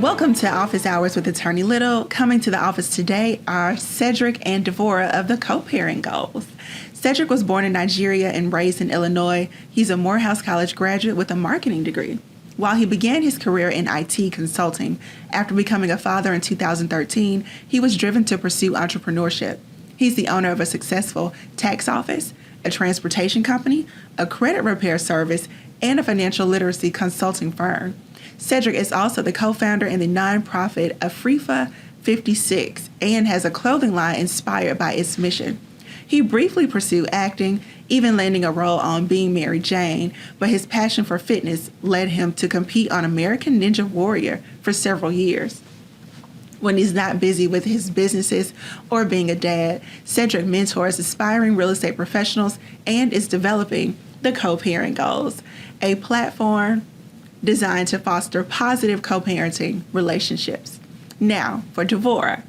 Welcome to Office Hours with Attorney Little. Coming to the office today are Cedric and Devorah of the Coparent Goals. Cedric was born in Nigeria and raised in Illinois. He's a Morehouse College graduate with a marketing degree. While he began his career in IT consulting, after becoming a father in 2013, he was driven to pursue entrepreneurship. He's the owner of a successful tax office, a transportation company, a credit repair service, and a financial literacy consulting firm. Cedric is also the co-founder and the nonprofit Afrifa 56 and has a clothing line inspired by its mission. He briefly pursued acting, even landing a role on Being Mary Jane, but his passion for fitness led him to compete on American Ninja Warrior for several years. When he's not busy with his businesses or being a dad, Cedric mentors aspiring real estate professionals and is developing the Co-Parent Goals, a platform designed to foster positive co-parenting relationships. Now, for Devorah.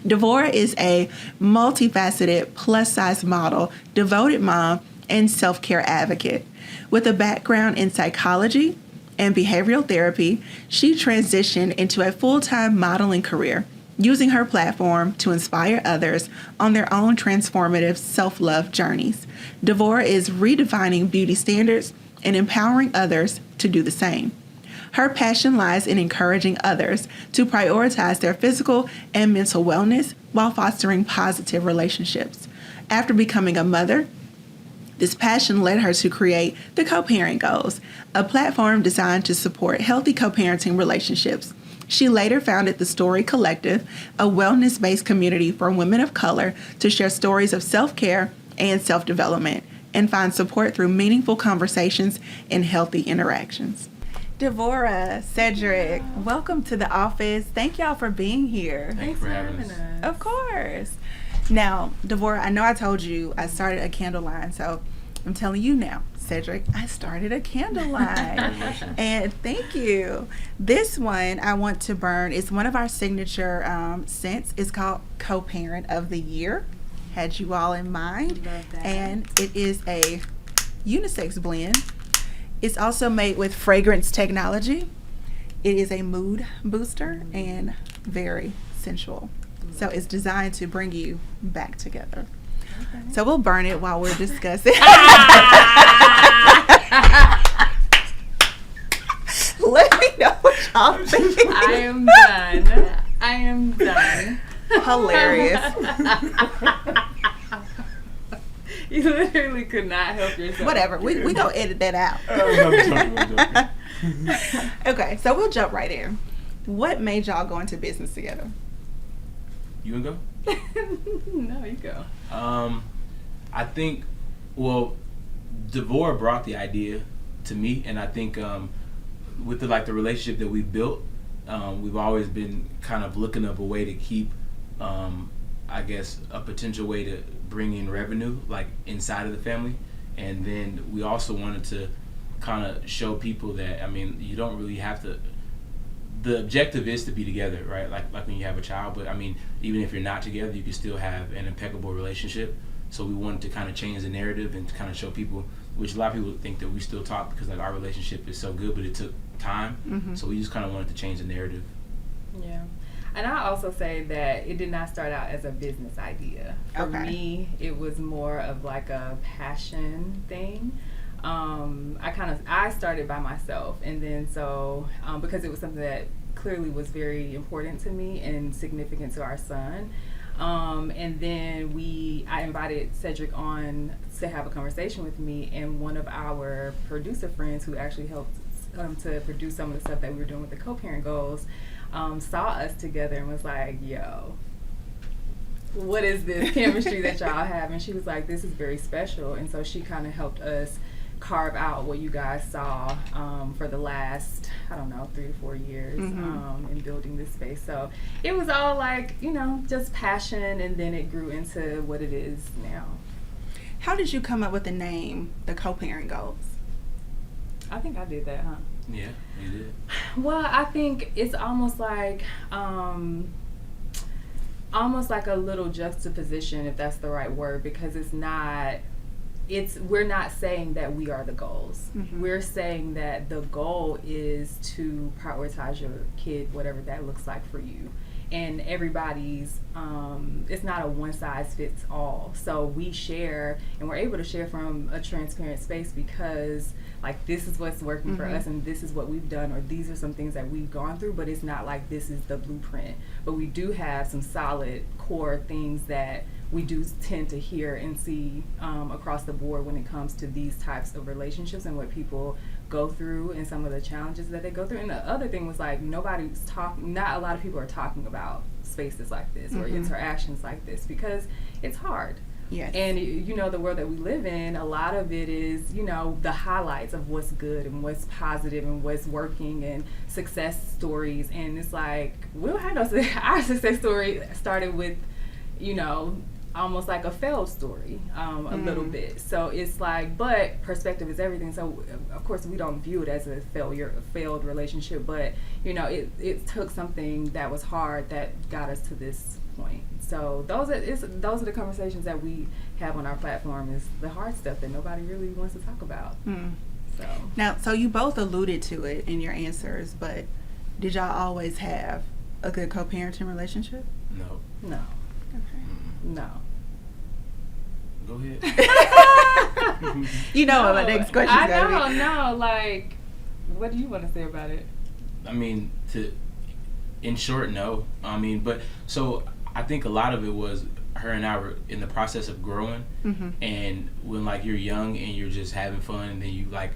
Devorah is a multifaceted plus-size model, devoted mom, and self-care advocate. With a background in psychology and behavioral therapy, she transitioned into a full-time modeling career, using her platform to inspire others on their own transformative self-love journeys. Devorah is redefining beauty standards and empowering others to do the same. Her passion lies in encouraging others to prioritize their physical and mental wellness while fostering positive relationships. After becoming a mother, this passion led her to create the Co-Parent Goals, a platform designed to support healthy co-parenting relationships. She later founded the Story Collective, a wellness-based community for women of color to share stories of self-care and self-development and find support through meaningful conversations and healthy interactions. Devorah, Cedric, welcome to the office. Thank y'all for being here. Thanks for having us. Of course. Now, Devorah, I know I told you I started a candle line, so I'm telling you now, Cedric, I started a candle line. And thank you. This one I want to burn is one of our signature scents. It's called Co-Parent of the Year. Had you all in mind. Love that. And it is a unisex blend. It's also made with fragrance technology. It is a mood booster and very sensual. So it's designed to bring you back together. Okay. So we'll burn it while we're discussing. Let me know what y'all think. I am done. Hilarious. You literally could not help yourself. Whatever. We gonna edit that out. Okay, so we'll jump right in. What made y'all go into business together? You wanna go? No, you go. I think, well, Devorah brought the idea to me, and I think with the relationship that we've built, we've always been kind of looking up a way to keep, I guess, a potential way to bring in revenue inside of the family. And then we also wanted to kind of show people that, you don't really have to, the objective is to be together, right? Like when you have a child, but even if you're not together, you can still have an impeccable relationship. So we wanted to kind of change the narrative and to kind of show people, which a lot of people think that we still talk because our relationship is so good, but it took time. Mm-hmm. So we just kind of wanted to change the narrative. Yeah. And I also say that it did not start out as a business idea. For me, it was more of a passion thing. I started by myself, and then because it was something that clearly was very important to me and significant to our son. And then I invited Cedric on to have a conversation with me, and one of our producer friends who actually helped to produce some of the stuff that we were doing with the Co-Parent Goals, saw us together and was like, yo, what is this chemistry that y'all have? And she was like, this is very special. And so she kind of helped us carve out what you guys saw for the last, 3 to 4 years in building this space. So it was all just passion, and then it grew into what it is now. How did you come up with the name, the Co-Parent Goals? I think I did that, huh? Yeah, you did. Well, I think it's almost like a little juxtaposition, if that's the right word, because it's not we're not saying that we are the goals. We're saying that the goal is to prioritize your kid, whatever that looks like for you. And everybody's, it's not a one size fits all. So we share, and we're able to share from a transparent space because like this is what's working for us and this is what we've done, or these are some things that we've gone through, but it's not like this is the blueprint. But we do have some solid core things that we do tend to hear and see across the board when it comes to these types of relationships and what people go through and some of the challenges that they go through. And the other thing was like not a lot of people are talking about spaces like this or interactions like this because it's hard. Yes. And you know, the world that we live in, a lot of it is, you know, the highlights of what's good and what's positive and what's working and success stories. And it's like, we don't have no, our success story started with, you know, almost like a failed story, a little bit. So it's like, but perspective is everything. So of course we don't view it as a failed relationship, but you know, it took something that was hard that got us to this point. So those are the conversations that we have on our platform, is the hard stuff that nobody really wants to talk about. So now, so you both alluded to it in your answers, but did y'all always have a good co-parenting relationship? No. Okay. No. Go ahead. You know what my next question is going to be. No, like, what do you want to say about it? I mean, in short, no. I mean, but so I think a lot of it was her and I were in the process of growing, and when like you're young and you're just having fun, and then you like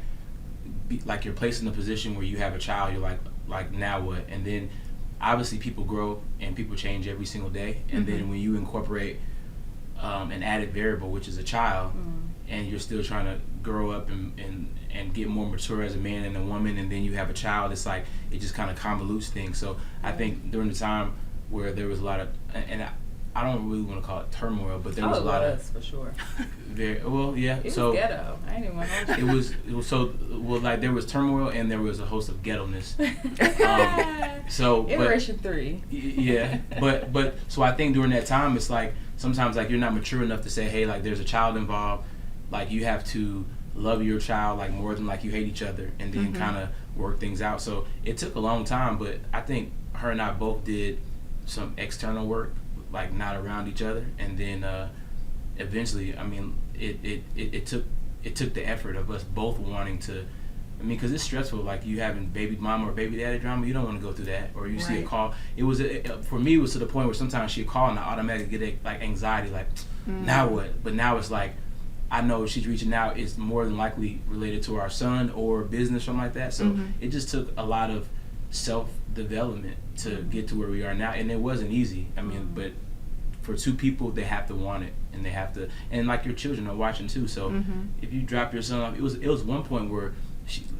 you're placed in a position where you have a child, you're like now what? And then obviously people grow and people change every single day, and then when you incorporate an added variable, which is a child, and you're still trying to grow up and get more mature as a man and a woman, and then you have a child, it's like it just kind of convolutes things. So I think during the time where there was a lot of, and I don't really want to call it turmoil, but there was a lot of, for sure. Very well, yeah. It so was ghetto. I ain't even want to. it was so well, like there was turmoil and there was a host of ghetto-ness. So Iteration 3. Yeah, but so I think during that time, it's like sometimes like you're not mature enough to say, hey, like there's a child involved, like you have to love your child like more than like you hate each other, and then kind of work things out. So it took a long time, but I think her and I both did some external work, like not around each other, and then eventually, I mean, it took the effort of us both wanting to. I mean, because it's stressful, like you having baby mama or baby daddy drama, you don't want to go through that. Or you see a call. It was for me, it was to the point where sometimes she'd call and I automatically get like anxiety, like now what? But now it's like I know if she's reaching out, it's more than likely related to our son or business, something like that. So it just took a lot of self-development to get to where we are now, and it wasn't easy. I mean, but for two people, they have to want it, and they have to, and like your children are watching too. So if you drop your son off, it was one point where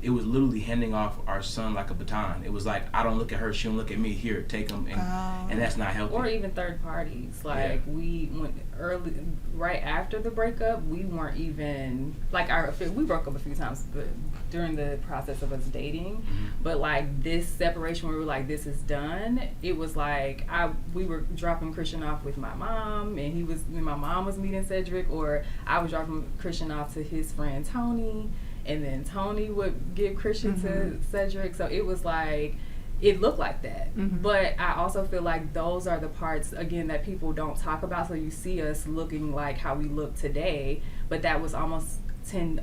it was literally handing off our son like a baton. It was like, I don't look at her, she don't look at me. Here, take him, and that's not healthy. Or even third parties. Like we went early, right after the breakup, we weren't even like we broke up a few times, but during the process of us dating. But like this separation, where we were like, this is done. It was like we were dropping Christian off with my mom, and my mom was meeting Cedric, or I was dropping Christian off to his friend Tony. And then Tony would give Christian to Cedric. So it was like, it looked like that. But I also feel like those are the parts, again, that people don't talk about. So you see us looking like how we look today, but that was almost 9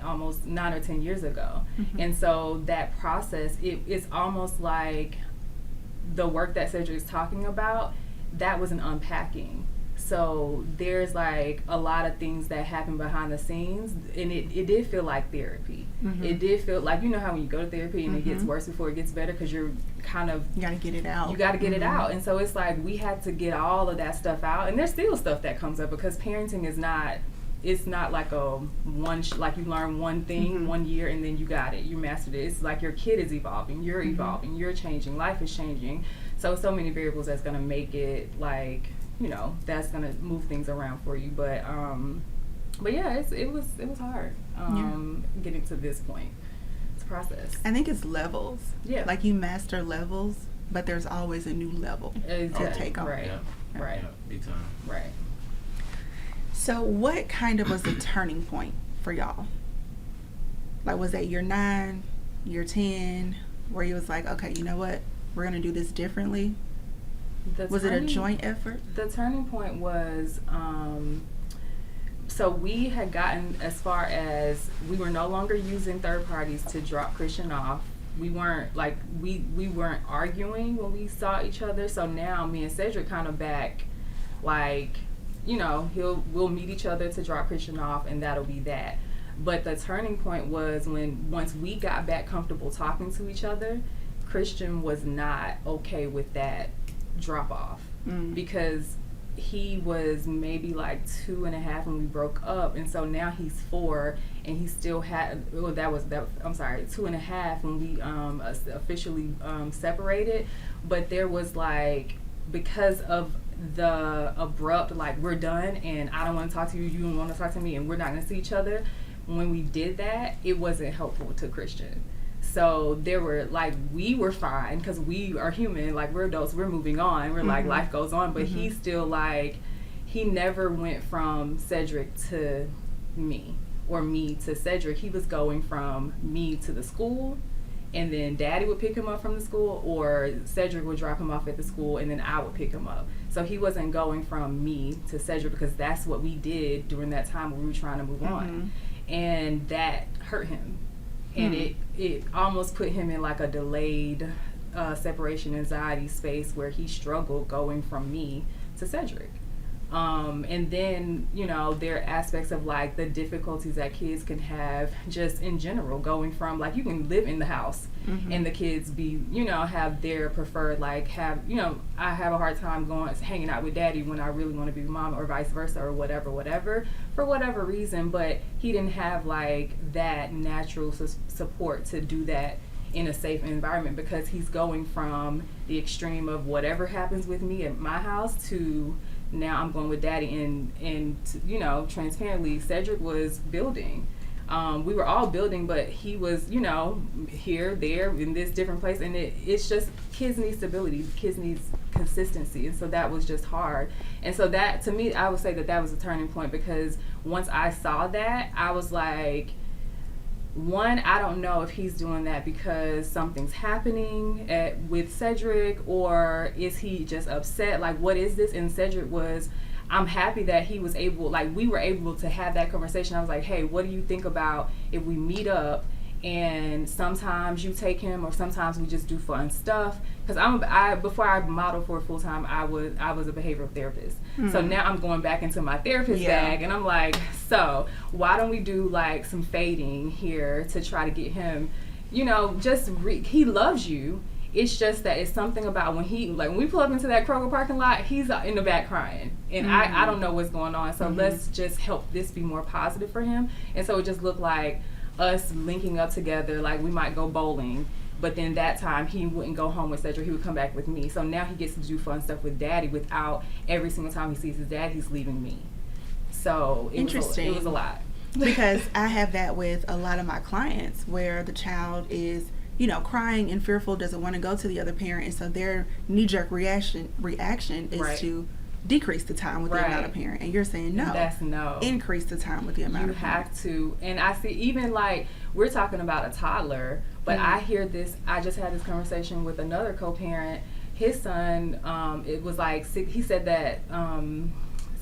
or 10 years ago. And so that process, it's almost like the work that Cedric's talking about, that was an unpacking. So there's like a lot of things that happen behind the scenes, and it did feel like therapy. It did feel like, you know how when you go to therapy and it gets worse before it gets better, because you're kind of, you gotta get it out. You gotta get it out. And so it's like we had to get all of that stuff out, and there's still stuff that comes up, because parenting is not, it's not like like you learn one thing 1 year and then you got it, you mastered it. It's like your kid is evolving, you're evolving, you're changing, life is changing. So many variables that's gonna make it like, you know, that's gonna move things around for you. But yeah, it was hard getting to this point. It's a process. I think it's levels. Yeah, like you master levels, but there's always a new level to take on. Right. Big time. Right. So what kind of was the turning point for y'all? Like, was that year 9, year 10, where you was like, okay, you know what? We're going to do this differently? Was it a joint effort? The turning point was, so we had gotten as far as we were no longer using third parties to drop Christian off. We weren't like we weren't arguing when we saw each other. So now me and Cedric kind of back, like, you know, we'll meet each other to drop Christian off, and that'll be that. But the turning point was when once we got back comfortable talking to each other, Christian was not okay with that drop off because he was maybe like 2.5 when we broke up, and so now he's 4, and he still had. Well, I'm sorry, 2.5 when we officially separated. But there was like, because of the abrupt, like, we're done, and I don't want to talk to you, you don't want to talk to me, and we're not going to see each other. When we did that, it wasn't helpful to Christian. So there were, like, we were fine because we are human, like, we're adults, we're moving on, we're like, life goes on, but he's still like, he never went from Cedric to me or me to Cedric. He was going from me to the school, and then Daddy would pick him up from the school, or Cedric would drop him off at the school, and then I would pick him up. So he wasn't going from me to Cedric because that's what we did during that time when we were trying to move on. And that hurt him. And it almost put him in like a delayed separation anxiety space where he struggled going from me to Cedric. And then, you know, there are aspects of like the difficulties that kids can have just in general, going from, like, you can live in the house and the kids be, you know, have their preferred, like, have, you know, I have a hard time hanging out with Daddy when I really want to be with Mom, or vice versa, or whatever, for whatever reason. But he didn't have like that natural support to do that in a safe environment, because he's going from the extreme of whatever happens with me at my house to now I'm going with Daddy. And you know, transparently, Cedric was building. We were all building, but he was, you know, here, there, in this different place. And it's just, kids need stability. Kids need consistency. And so that was just hard. And so that, to me, I would say that was a turning point, because once I saw that, I was like, one, I don't know if he's doing that because something's happening with Cedric, or is he just upset? Like, what is this? And Cedric was, I'm happy that he was able, like, we were able to have that conversation. I was like, hey, what do you think about if we meet up and sometimes you take him, or sometimes we just do fun stuff? Because before I modeled for full time, I was a behavioral therapist. So now I'm going back into my therapist bag, and I'm like, so why don't we do like some fading here to try to get him, you know, he loves you. It's just that it's something about when we pull up into that Kroger parking lot, he's in the back crying, and I don't know what's going on. So let's just help this be more positive for him. And so it just looked like us linking up together, like we might go bowling, but then that time he wouldn't go home with Cedric, he would come back with me. So now he gets to do fun stuff with Daddy without every single time he sees his dad, he's leaving me. So it was a lot. Because I have that with a lot of my clients, where the child is, you know, crying and fearful, doesn't want to go to the other parent, and so their knee-jerk reaction is to decrease the time with the amount of parent. And you're saying no. That's no. Increase the time with the amount of parent. You have to. And I see, even like, we're talking about a toddler, but I hear this, I just had this conversation with another co-parent. His son, it was like, he said that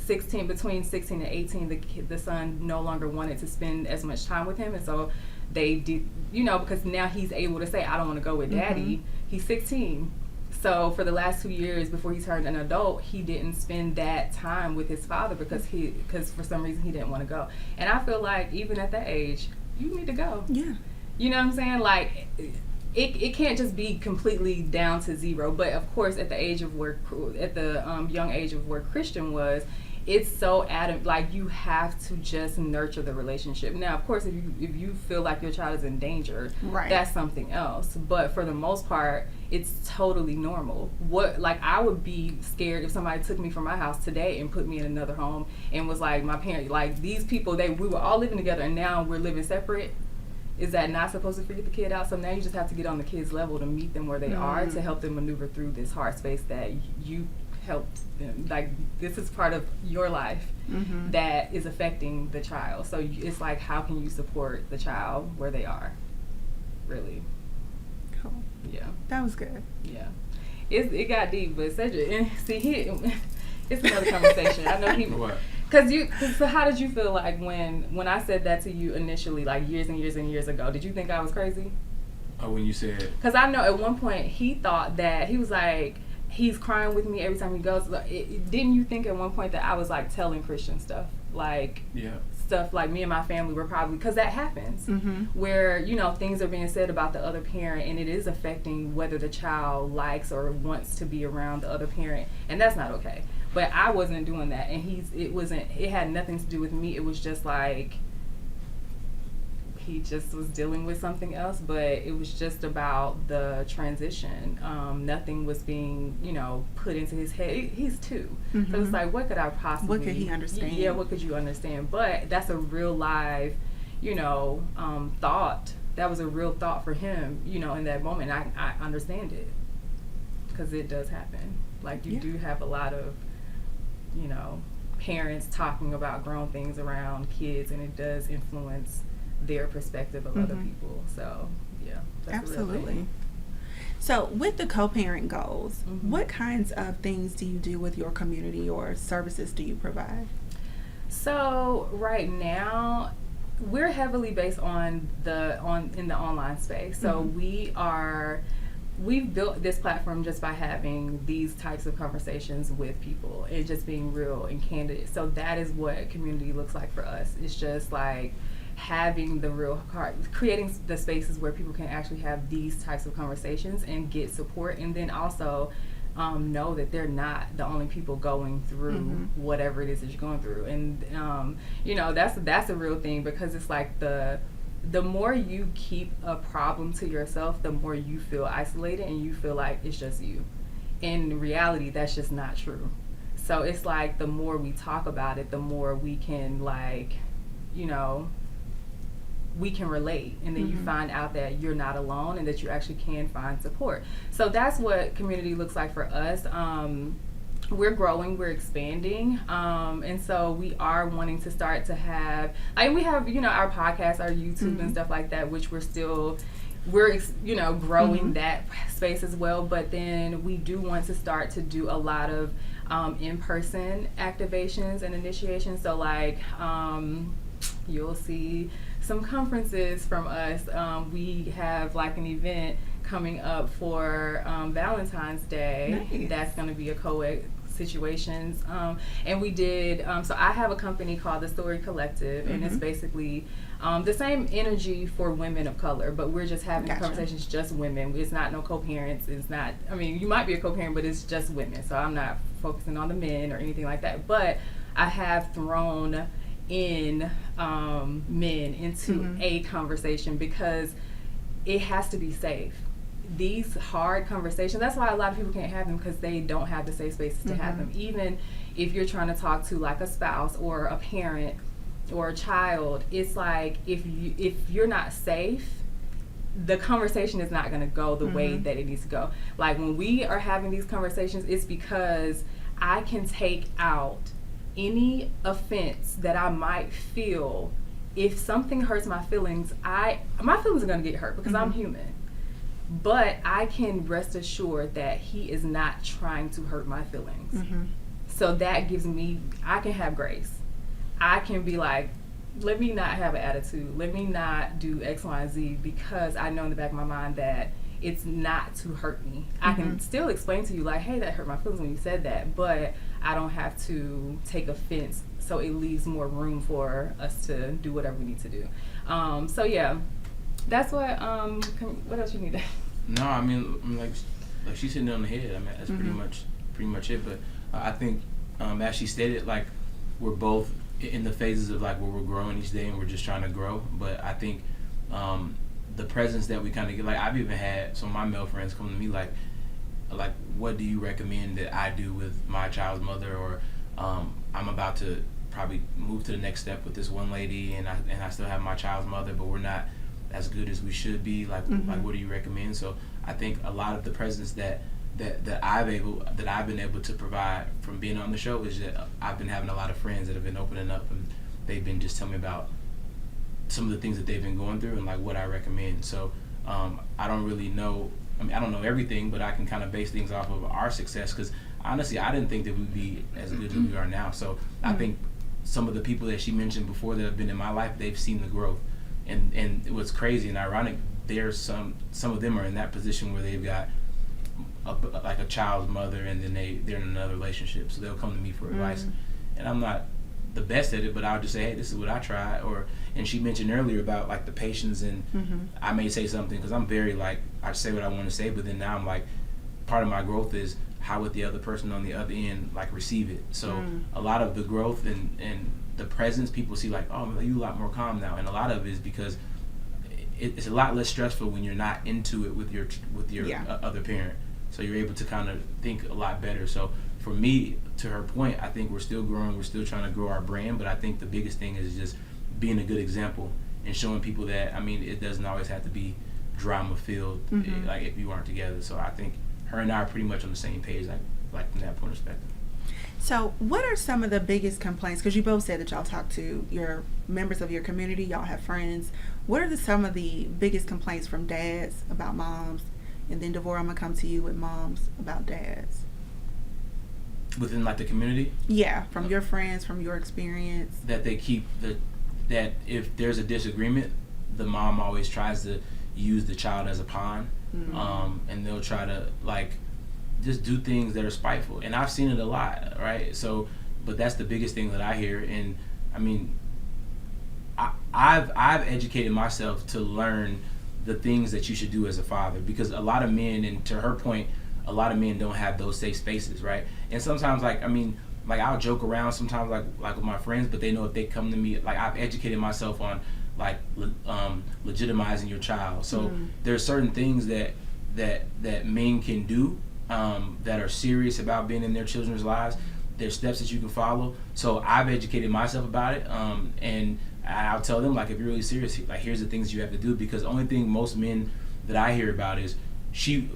between 16 and 18, the son no longer wanted to spend as much time with him. And so they did, you know, because now he's able to say, I don't want to go with Daddy. He's 16. So for the last 2 years before he turned an adult, he didn't spend that time with his father because for some reason he didn't want to go. And I feel like even at that age, you need to go. Yeah. You know what I'm saying? Like, it can't just be completely down to zero. But of course, at the young age of where Christian was, it's so adamant, like, you have to just nurture the relationship. Now, of course, if you feel like your child is in danger, that's something else. But for the most part, it's totally normal. I would be scared if somebody took me from my house today and put me in another home and was like, my parents, like, these people, we were all living together and now we're living separate. Is that not supposed to freak the kid out? So now you just have to get on the kid's level to meet them where they are, to help them maneuver through this hard space that you helped them. Like, this is part of your life that is affecting the child. So it's like, how can you support the child where they are? Really. Cool. Yeah. That was good. Yeah. It got deep, but Cedric, see, it's another conversation. I know he. What? So how did you feel like when I said that to you initially, like years and years and years ago? Did you think I was crazy? Oh, when you said. Because I know at one point he thought that he was like, he's crying with me every time he goes. Didn't you think at one point that I was like telling Christian stuff, like stuff like me and my family were probably, because that happens, where, you know, things are being said about the other parent and it is affecting whether the child likes or wants to be around the other parent, and that's not okay. But I wasn't doing that, and it had nothing to do with me. It was just like, he just was dealing with something else, but it was just about the transition. Nothing was being, you know, put into his head. He's 2. So it's like, what could I possibly... What could he understand? Yeah, what could you understand? But that's a real live, you know, thought. That was a real thought for him, you know, in that moment. I understand it, because it does happen. Like, you do have a lot of, you know, parents talking about grown things around kids, and it does influence their perspective of other people. So yeah, that's absolutely. A real thing. So with the co-parent goals, what kinds of things do you do with your community, or services do you provide? So right now we're heavily based in the online space. So we've built this platform just by having these types of conversations with people and just being real and candid. So that is what community looks like for us. It's just like having the real heart, creating the spaces where people can actually have these types of conversations and get support, and then also know that they're not the only people going through whatever it is that you're going through. And you know, that's a real thing, because it's like the more you keep a problem to yourself, the more you feel isolated and you feel like it's just you. In reality, that's just not true. So it's like, the more we talk about it, the more we can, like, you know, we can relate, and then you find out that you're not alone and that you actually can find support. So that's what community looks like for us. We're growing, we're expanding, and so we are wanting to start to have, like, we have, you know, our podcast, our YouTube and stuff like that, which we're you know, growing that space as well. But then we do want to start to do a lot of in-person activations and initiations. So like, you'll see some conferences from us. We have like an event coming up for Valentine's Day. Nice. That's going to be a co-ed situations. And we did, so I have a company called The Story Collective, and it's basically the same energy for women of color, but we're just having conversations, just women. It's not no co-parents. It's not, I mean, you might be a co-parent, but it's just women. So I'm not focusing on the men or anything like that. But I have thrown in men into a conversation, because it has to be safe. These hard conversations, that's why a lot of people can't have them, because they don't have the safe spaces to have them. Even if you're trying to talk to like a spouse or a parent or a child, it's like, if you're not safe, the conversation is not going to go the way that it needs to go. Like, when we are having these conversations, it's because I can take out any offense that I might feel. If something hurts my feelings, my feelings are going to get hurt, because I'm human. But I can rest assured that he is not trying to hurt my feelings. So that gives me, I can have grace. I can be like, let me not have an attitude. Let me not do X, Y, and Z, because I know in the back of my mind that it's not to hurt me. I can still explain to you, like, hey, that hurt my feelings when you said that, but I don't have to take offense, so it leaves more room for us to do whatever we need to do. So yeah, that's what else you need to... No, I mean, like she's hitting it on the head. I mean, that's pretty much it. But I think, as she stated, like, we're both in the phases of like where we're growing each day, and we're just trying to grow. But I think the presence that we kind of get, like, I've even had some of my male friends come to me like, what do you recommend that I do with my child's mother? Or I'm about to probably move to the next step with this one lady, and I still have my child's mother, but we're not as good as we should be. Like, what do you recommend? So I think a lot of the presence that that I've been able to provide from being on the show is that I've been having a lot of friends that have been opening up, and they've been just telling me about some of the things that they've been going through and like what I recommend. So I don't really know. I mean, I don't know everything, but I can kind of base things off of our success, because honestly, I didn't think that we'd be as good as we are now. So I think some of the people that she mentioned before that have been in my life, they've seen the growth, and what's crazy and ironic, there's some of them are in that position where they've got like a child's mother, and then they're in another relationship, so they'll come to me for advice, and I'm not the best at it, but I'll just say, hey, this is what I tried. And she mentioned earlier about like the patience, and I may say something because I'm very like, I say what I want to say, but then now I'm like, part of my growth is how would the other person on the other end like receive it. So a lot of the growth and the presence, people see like, oh, you a lot more calm now, and a lot of it is because it's a lot less stressful when you're not into it with your other parent. So you're able to kind of think a lot better. So for me, to her point, I think we're still growing. We're still trying to grow our brand. But I think the biggest thing is just being a good example and showing people that, I mean, it doesn't always have to be drama-filled, like if you aren't together. So I think her and I are pretty much on the same page, like from that point of perspective. So what are some of the biggest complaints? Because you both said that y'all talk to your members of your community. Y'all have friends. What are some of the biggest complaints from dads about moms? And then, Devorah, I'm going to come to you with moms about dads. Within, like, the community? Yeah, from your friends, from your experience. That they keep, that if there's a disagreement, the mom always tries to use the child as a pawn. And they'll try to, like, just do things that are spiteful. And I've seen it a lot, right? So, but that's the biggest thing that I hear. And, I mean, I've educated myself to learn the things that you should do as a father, because a lot of men, and to her point, a lot of men don't have those safe spaces, right? And sometimes, like, I mean, like, I'll joke around sometimes, like with my friends, but they know if they come to me, like, I've educated myself on, like, legitimizing your child. So there's certain things that men can do that are serious about being in their children's lives. There's steps that you can follow. So I've educated myself about it, and I'll tell them, like, if you're really serious, like, here's the things you have to do, because the only thing most men that I hear about is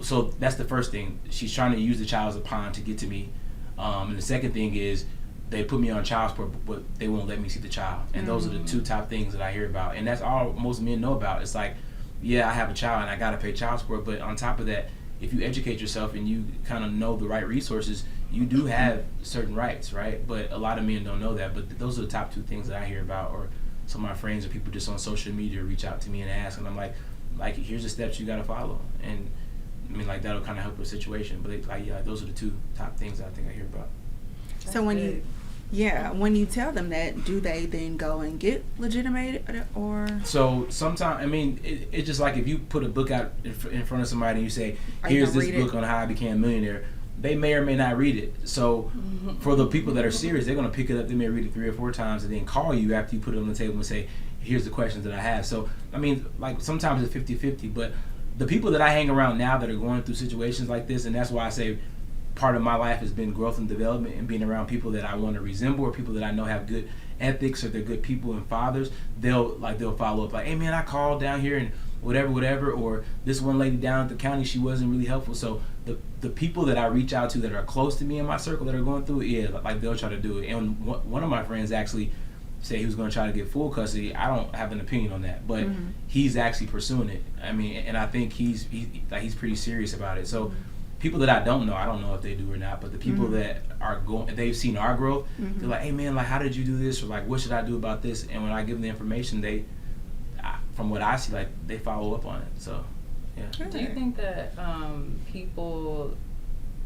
so that's the first thing. She's trying to use the child as a pawn to get to me. And the second thing is they put me on child support, but they won't let me see the child. And those are the two top things that I hear about. And that's all most men know about. It's like, yeah, I have a child and I got to pay child support. But on top of that, if you educate yourself and you kind of know the right resources, you do have certain rights, right? But a lot of men don't know that. But those are the top two things that I hear about. Or some of my friends or people just on social media reach out to me and ask, and I'm like, here's the steps you got to follow. And I mean, like, that'll kind of help your situation. But those are the two top things I think I hear about. So when you tell them that, do they then go and get legitimated, or? So sometimes, I mean, it's just like if you put a book out in front of somebody and you say, here's this book on how I became a millionaire, they may or may not read it. So for the people that are serious, they're going to pick it up. They may read it 3 or 4 times and then call you after you put it on the table and say, here's the questions that I have. So, I mean, like, sometimes it's 50-50, but the people that I hang around now that are going through situations like this, and that's why I say part of my life has been growth and development and being around people that I want to resemble, or people that I know have good ethics, or they're good people and fathers. They'll follow up like, hey man, I called down here and whatever, or this one lady down at the county, she wasn't really helpful. So the people that I reach out to that are close to me in my circle that are going through it, like, they'll try to do it. And one of my friends actually said he was going to try to get full custody. I don't have an opinion on that, but he's actually pursuing it. I mean, and I think he's pretty serious about it. So people that I don't know if they do or not, but the people that are going, they've seen our growth, they're like, hey man, like, how did you do this? Or like, what should I do about this? And when I give them the information, from what I see, like, they follow up on it. So, yeah. Do you think that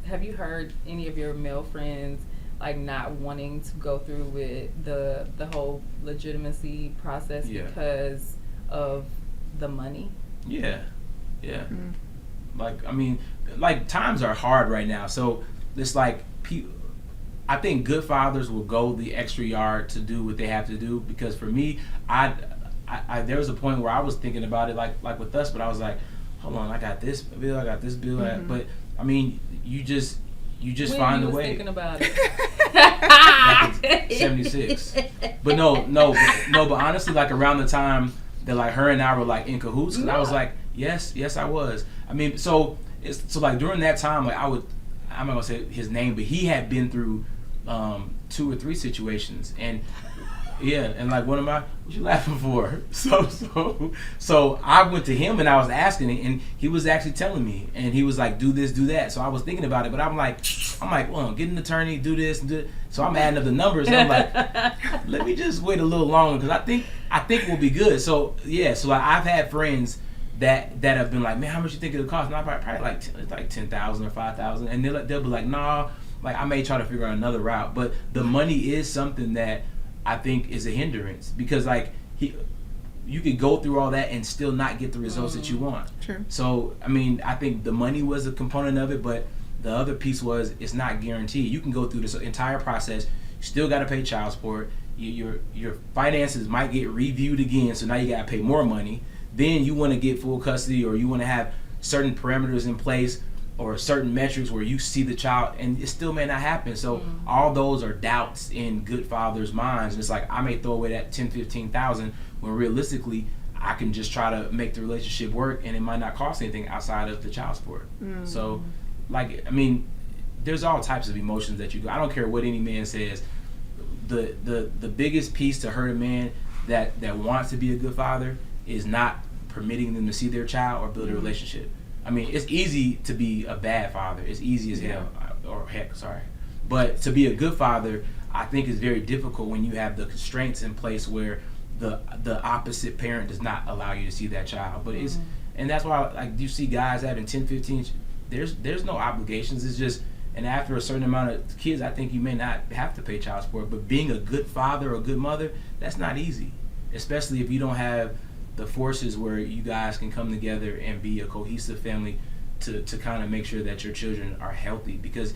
have you heard any of your male friends, like, not wanting to go through with the whole legitimacy process because of the money? Yeah. Like, I mean, like, times are hard right now, so it's like I think good fathers will go the extra yard to do what they have to do. Because for me, I there was a point where I was thinking about it, like with us, but I was like, hold on, I got this bill, but I mean, you just find a way. Thinking about it. Back in 76. But no, but honestly, like, around the time that, like, her and I were, like, in cahoots, because I was like, yes, I was. I mean, so it's so like during that time, like I'm not gonna say his name, but he had been through 2 or 3 situations, and yeah, and like what you laughing for? So I went to him and I was asking, and he was actually telling me, and he was like, do this, do that. So I was thinking about it, but I'm like, well, get an attorney, do this, and do it. So I'm adding up the numbers, and I'm like, let me just wait a little longer because I think we'll be good. So yeah, so like I've had friends that have been like, man, how much you think it'll cost? And I'm probably like 10,000 or 5,000, and they'll be like, nah, like I may try to figure out another route, but the money is something that I think is a hindrance because like you could go through all that and still not get the results that you want. True. So I mean, I think the money was a component of it, but the other piece was it's not guaranteed. You can go through this entire process, you still got to pay child support. Your finances might get reviewed again, so now you got to pay more money. Then you want to get full custody, or you want to have certain parameters in place or certain metrics where you see the child, and it still may not happen. So all those are doubts in good fathers' minds. And it's like I may throw away that 10, 15,000 when realistically I can just try to make the relationship work, and it might not cost anything outside of the child support. So, like, I mean, there's all types of emotions that you go. I don't care what any man says. The biggest piece to hurt a man that wants to be a good father is not permitting them to see their child or build a relationship. I mean, it's easy to be a bad father. It's easy as hell, or heck, sorry. But to be a good father, I think is very difficult when you have the constraints in place where the opposite parent does not allow you to see that child. But it's, and that's why like you see guys having 10, 15, there's no obligations. It's just, and after a certain amount of kids, I think you may not have to pay child support. But being a good father or a good mother, that's not easy, especially if you don't have the forces where you guys can come together and be a cohesive family to kind of make sure that your children are healthy, because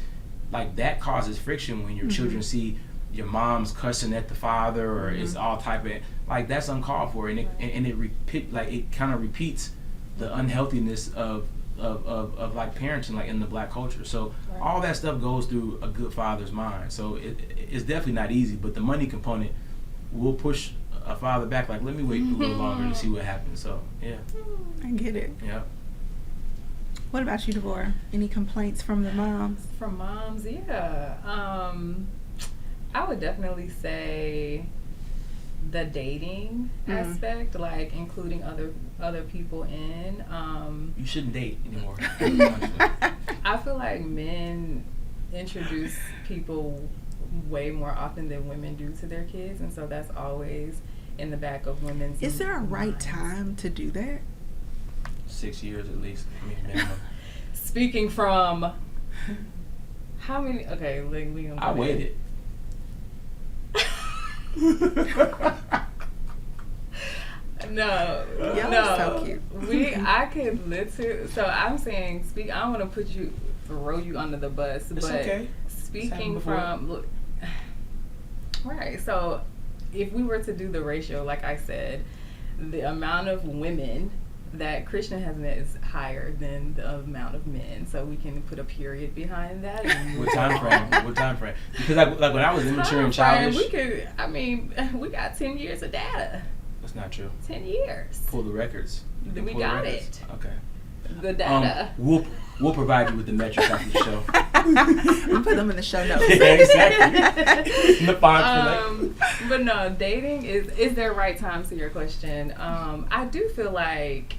like that causes friction when your children see your mom's cussing at the father or it's all type of like that's uncalled for, and it kind of repeats the unhealthiness of like parenting like in the black culture. So all that stuff goes through a good father's mind. So it's definitely not easy, but the money component will push a father back, like, let me wait a little longer to see what happens. So yeah, I get it. Yeah. What about you, Devorah? Any complaints from the moms? From moms, yeah. I would definitely say the dating aspect, like including other people in. You shouldn't date anymore. I feel like men introduce people way more often than women do to their kids, and so that's always in the back of women's Is there a right minds. time to do that? 6 years at least. I mean, minimum. Speaking from how many? Okay, like we gonna. I waited. No, Y'all are so cute. I could literally. So I'm saying, I don't want to throw you under the bus, It's but okay. speaking from, look, right. So if we were to do the ratio, like I said, the amount of women that Christian has met is higher than the amount of men. So we can put a period behind that. And What time frame? What time frame? Because like when I was immature and childish. We got 10 years of data. That's not true. 10 years. Pull the records. We Pull got the records. it. Okay. The data. We'll provide you with the metrics after the show. We'll put them in the show notes. Yeah, exactly. In the font. But no, dating is there a right time to your question? I do feel like,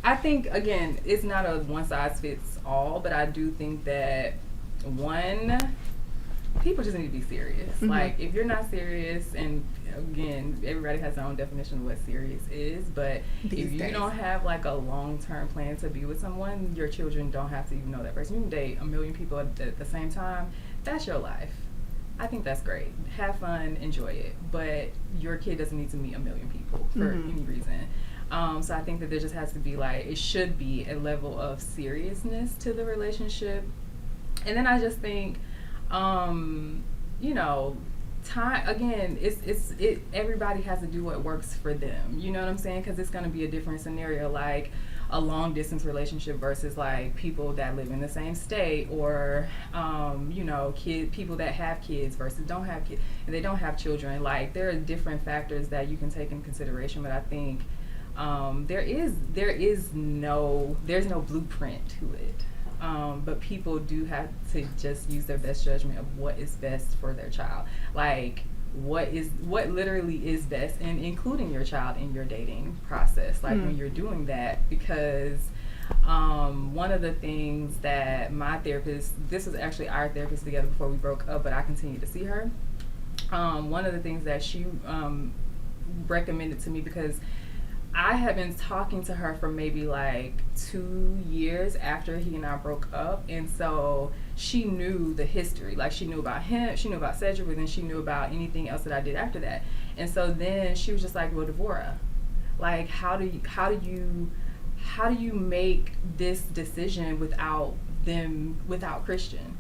I think, again, it's not a one size fits all, but I do think that people just need to be serious. Like, if you're not serious, and again, everybody has their own definition of what serious is, but if you don't have like a long-term plan to be with someone, your children don't have to even know that person. You can date a million people at the same time. That's your life. I think that's great. Have fun, enjoy it, but your kid doesn't need to meet a million people for any reason. So I think that there just has to be it should be a level of seriousness to the relationship. And then I just think, time, again, everybody has to do what works for them. You know what I'm saying? Because it's going to be a different scenario, like a long distance relationship versus like people that live in the same state, or people that have kids versus don't have kids, and they don't have children. Like, there are different factors that you can take in consideration, but I think there's no blueprint to it. but people do have to just use their best judgment of what is best for their child. Like, what literally is best, and including your child in your dating process, like when you're doing that, because one of the things that my therapist, this was actually our therapist together before we broke up, but I continued to see her. One of the things that she recommended to me, because I had been talking to her for maybe like 2 years after he and I broke up, and so she knew the history. Like, she knew about him, she knew about Cedric, and then she knew about anything else that I did after that. And so then she was just like, well, Devorah, like, how do you make this decision without Christian?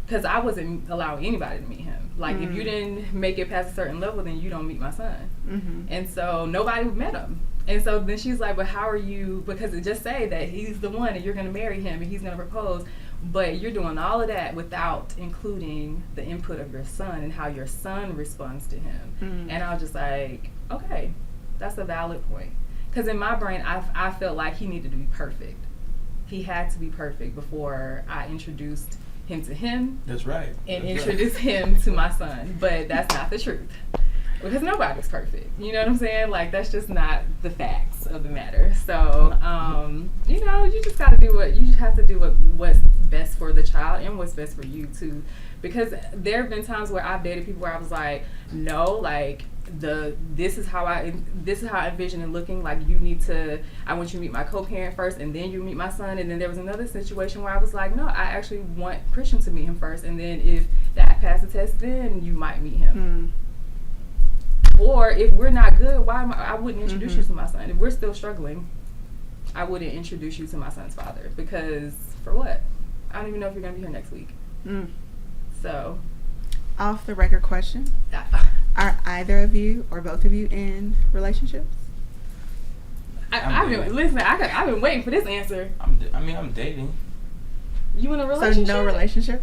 Because I wasn't allowing anybody to meet him. Like, if you didn't make it past a certain level, then you don't meet my son. And so nobody met him. And so then she's like, but how are you, because it just say that he's the one and you're going to marry him and he's going to propose, but you're doing all of that without including the input of your son and how your son responds to him. And I was just like, okay, that's a valid point. Because in my brain, I felt like he needed to be perfect. He had to be perfect before I introduced him to him. That's right. And introduce him to my son. But that's not the truth. Because nobody's perfect. You know what I'm saying? Like, that's just not the facts of the matter. So, you know, you just got to do you just have to do what's best for the child and what's best for you too. Because there have been times where I've dated people where I was like, no, like, this is how I envision it looking. Like, I want you to meet my co-parent first, and then you meet my son. And then there was another situation where I was like, no, I actually want Christian to meet him first, and then if that passes the test, then you might meet him. Or if we're not good, I wouldn't introduce you to my son. If we're still struggling, I wouldn't introduce you to my son's father, because for what? I don't even know if you're gonna be here next week. So, off the record question. Are either of you or both of you in relationships? I've been waiting for this answer. I'm dating. You in a relationship? So no relationship?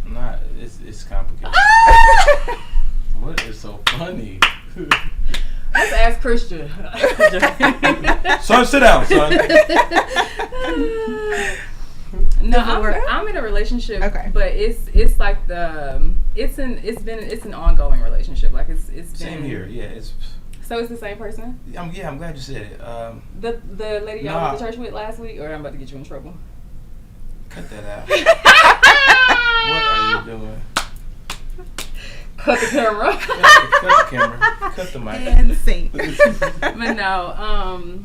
Not. It's complicated. What is so funny? Let's ask Christian. Son, sit down, son. No, I'm in a relationship. Okay. But it's like it's an ongoing relationship. Like, it's been same here. Yeah, So it's the same person? I'm glad you said it. The lady y'all went to church with last week, or I'm about to get you in trouble. Cut that out. What are you doing? Cut the camera. Cut the camera. Cut the mic. And sync. But no,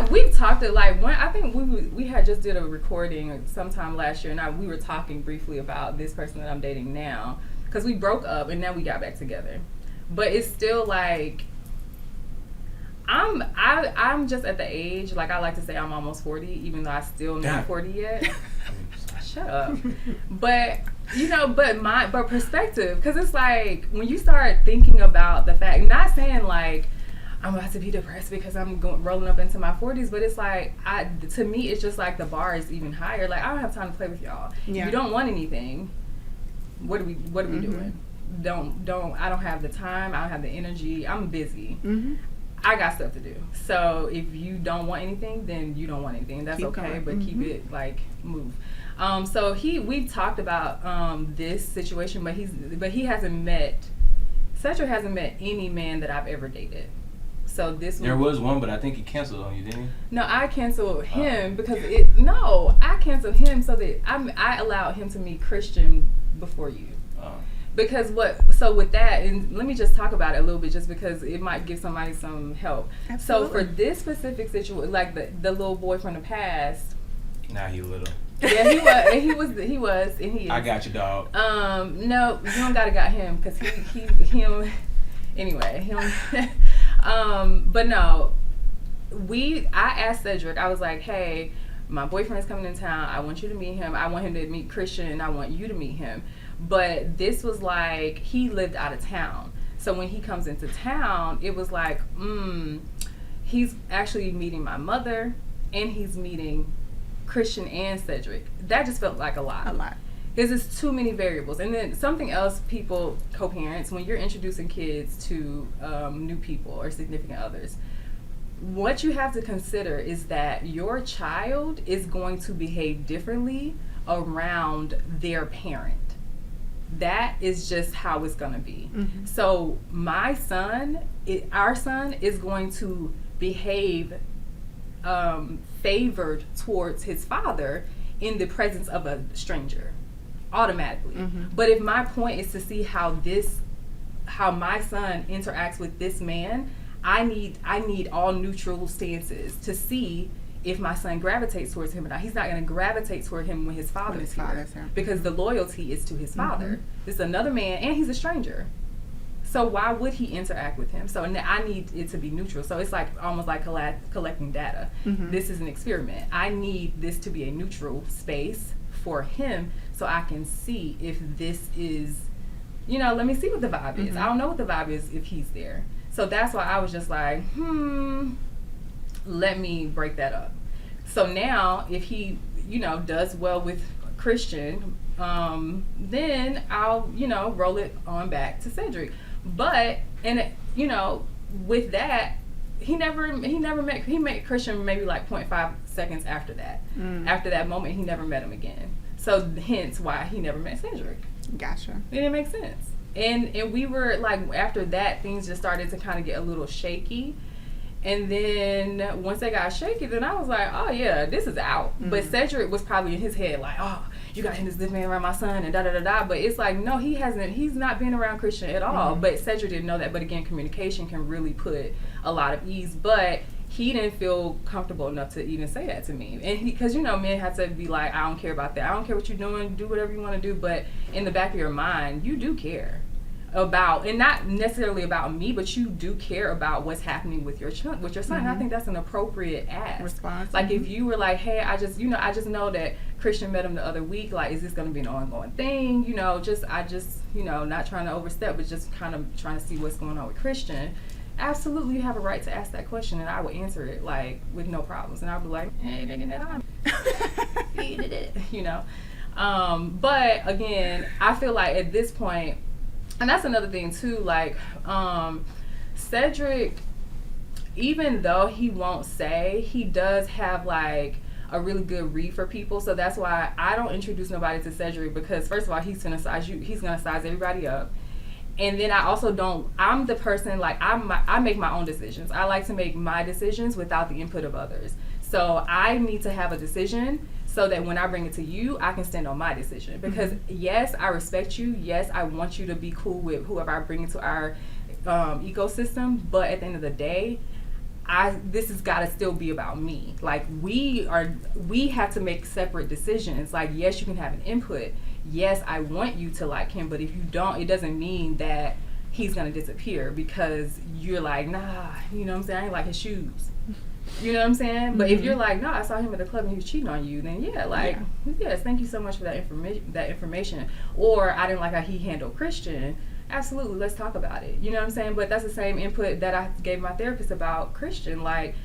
we've talked it like I think we had just did a recording sometime last year, and we were talking briefly about this person that I'm dating now, because we broke up and now we got back together. But it's still like I'm just at the age, like, I like to say I'm almost 40, even though I still not 40 yet. Shut up. But you know, but perspective, because it's like when you start thinking about the fact, not saying like I'm about to be depressed because I'm rolling up into my 40s, but it's like, to me, it's just like the bar is even higher. Like, I don't have time to play with y'all. Yeah. If you don't want anything, what are we doing? I don't have the time. I don't have the energy. I'm busy. I got stuff to do. So if you don't want anything, then you don't want anything. That's okay, but keep it, like, move. So we've talked about this situation, but Cedric hasn't met any man that I've ever dated. So there was one, but I think he canceled on you, didn't he? No, I canceled him because I canceled him so that I allowed him to meet Christian before you. Because with that, and let me just talk about it a little bit, just because it might give somebody some help. Absolutely. So for this specific situation, like the little boy from the past. Nah, he little. Yeah, he was, and he is. I got you, dog. No, you don't gotta got him, because he anyway, but no, I asked Cedric, I was like, hey, my boyfriend's coming in town, I want you to meet him, I want him to meet Christian, and I want you to meet him. But this was like, he lived out of town, so when he comes into town, it was like, he's actually meeting my mother, and he's meeting Christian and Cedric. That just felt like a lot. Because it's too many variables. And then something else, co-parents, when you're introducing kids to new people or significant others, what you have to consider is that your child is going to behave differently around their parent. That is just how it's going to be. Mm-hmm. So our son is going to behave favored towards his father in the presence of a stranger, automatically. Mm-hmm. But if my point is to see how my son interacts with this man, I need all neutral stances to see if my son gravitates towards him or not. He's not going to gravitate toward him when his father is here, because the loyalty is to his father. Mm-hmm. This is another man, and he's a stranger. So why would he interact with him? So I need it to be neutral. So it's like almost like collecting data. Mm-hmm. This is an experiment. I need this to be a neutral space for him, so I can see if this is, let me see what the vibe is. I don't know what the vibe is if he's there. So that's why I was just like, let me break that up. So now if he, does well with Christian, then I'll, roll it on back to Cedric. But, with that, he met Christian maybe like 0.5 seconds after that. After that moment, he never met him again. So hence why he never met Cedric. Gotcha. It didn't make sense. And we were like, after that, things just started to kind of get a little shaky. And then once they got shaky, then I was like, oh yeah, this is out. Mm-hmm. But Cedric was probably in his head like, oh, you got this man around my son and da-da-da-da. But it's like, no, he's not been around Christian at all. Mm-hmm. But Cedric didn't know that. But again, communication can really put a lot of ease. But he didn't feel comfortable enough to even say that to me. And because, men have to be like, I don't care about that. I don't care what you're doing. Do whatever you want to do. But in the back of your mind, you do care about, and not necessarily about me, but you do care about what's happening with your son. Mm-hmm. And I think that's an appropriate ask. Response. Like if you were like, hey, I just know that Christian met him the other week. Like, is this going to be an ongoing thing? Not trying to overstep, but just kind of trying to see what's going on with Christian. Absolutely, you have a right to ask that question, and I would answer it like with no problems. And I'd be like, hey, they did that on. But again, I feel like at this point, and that's another thing too, like Cedric, even though he won't say, he does have like a really good read for people. So that's why I don't introduce nobody to Cedric, because first of all, he's gonna size everybody up. And then I also I'm the person, like I make my own decisions. I like to make my decisions without the input of others. So I need to have a decision so that when I bring it to you, I can stand on my decision. Because yes, I respect you. Yes, I want you to be cool with whoever I bring into our ecosystem. But at the end of the day, this has got to still be about me. Like we have to make separate decisions. Like, yes, you can have an input. Yes, I want you to like him. But if you don't, it doesn't mean that he's going to disappear because you're like, nah, you know what I'm saying? I ain't like his shoes. You know what I'm saying? Mm-hmm. But if you're like, no, I saw him at the club and he was cheating on you, then yes, thank you so much for that information. Or I didn't like how he handled Christian. Absolutely, let's talk about it. You know what I'm saying? But that's the same input that I gave my therapist about Christian. Like,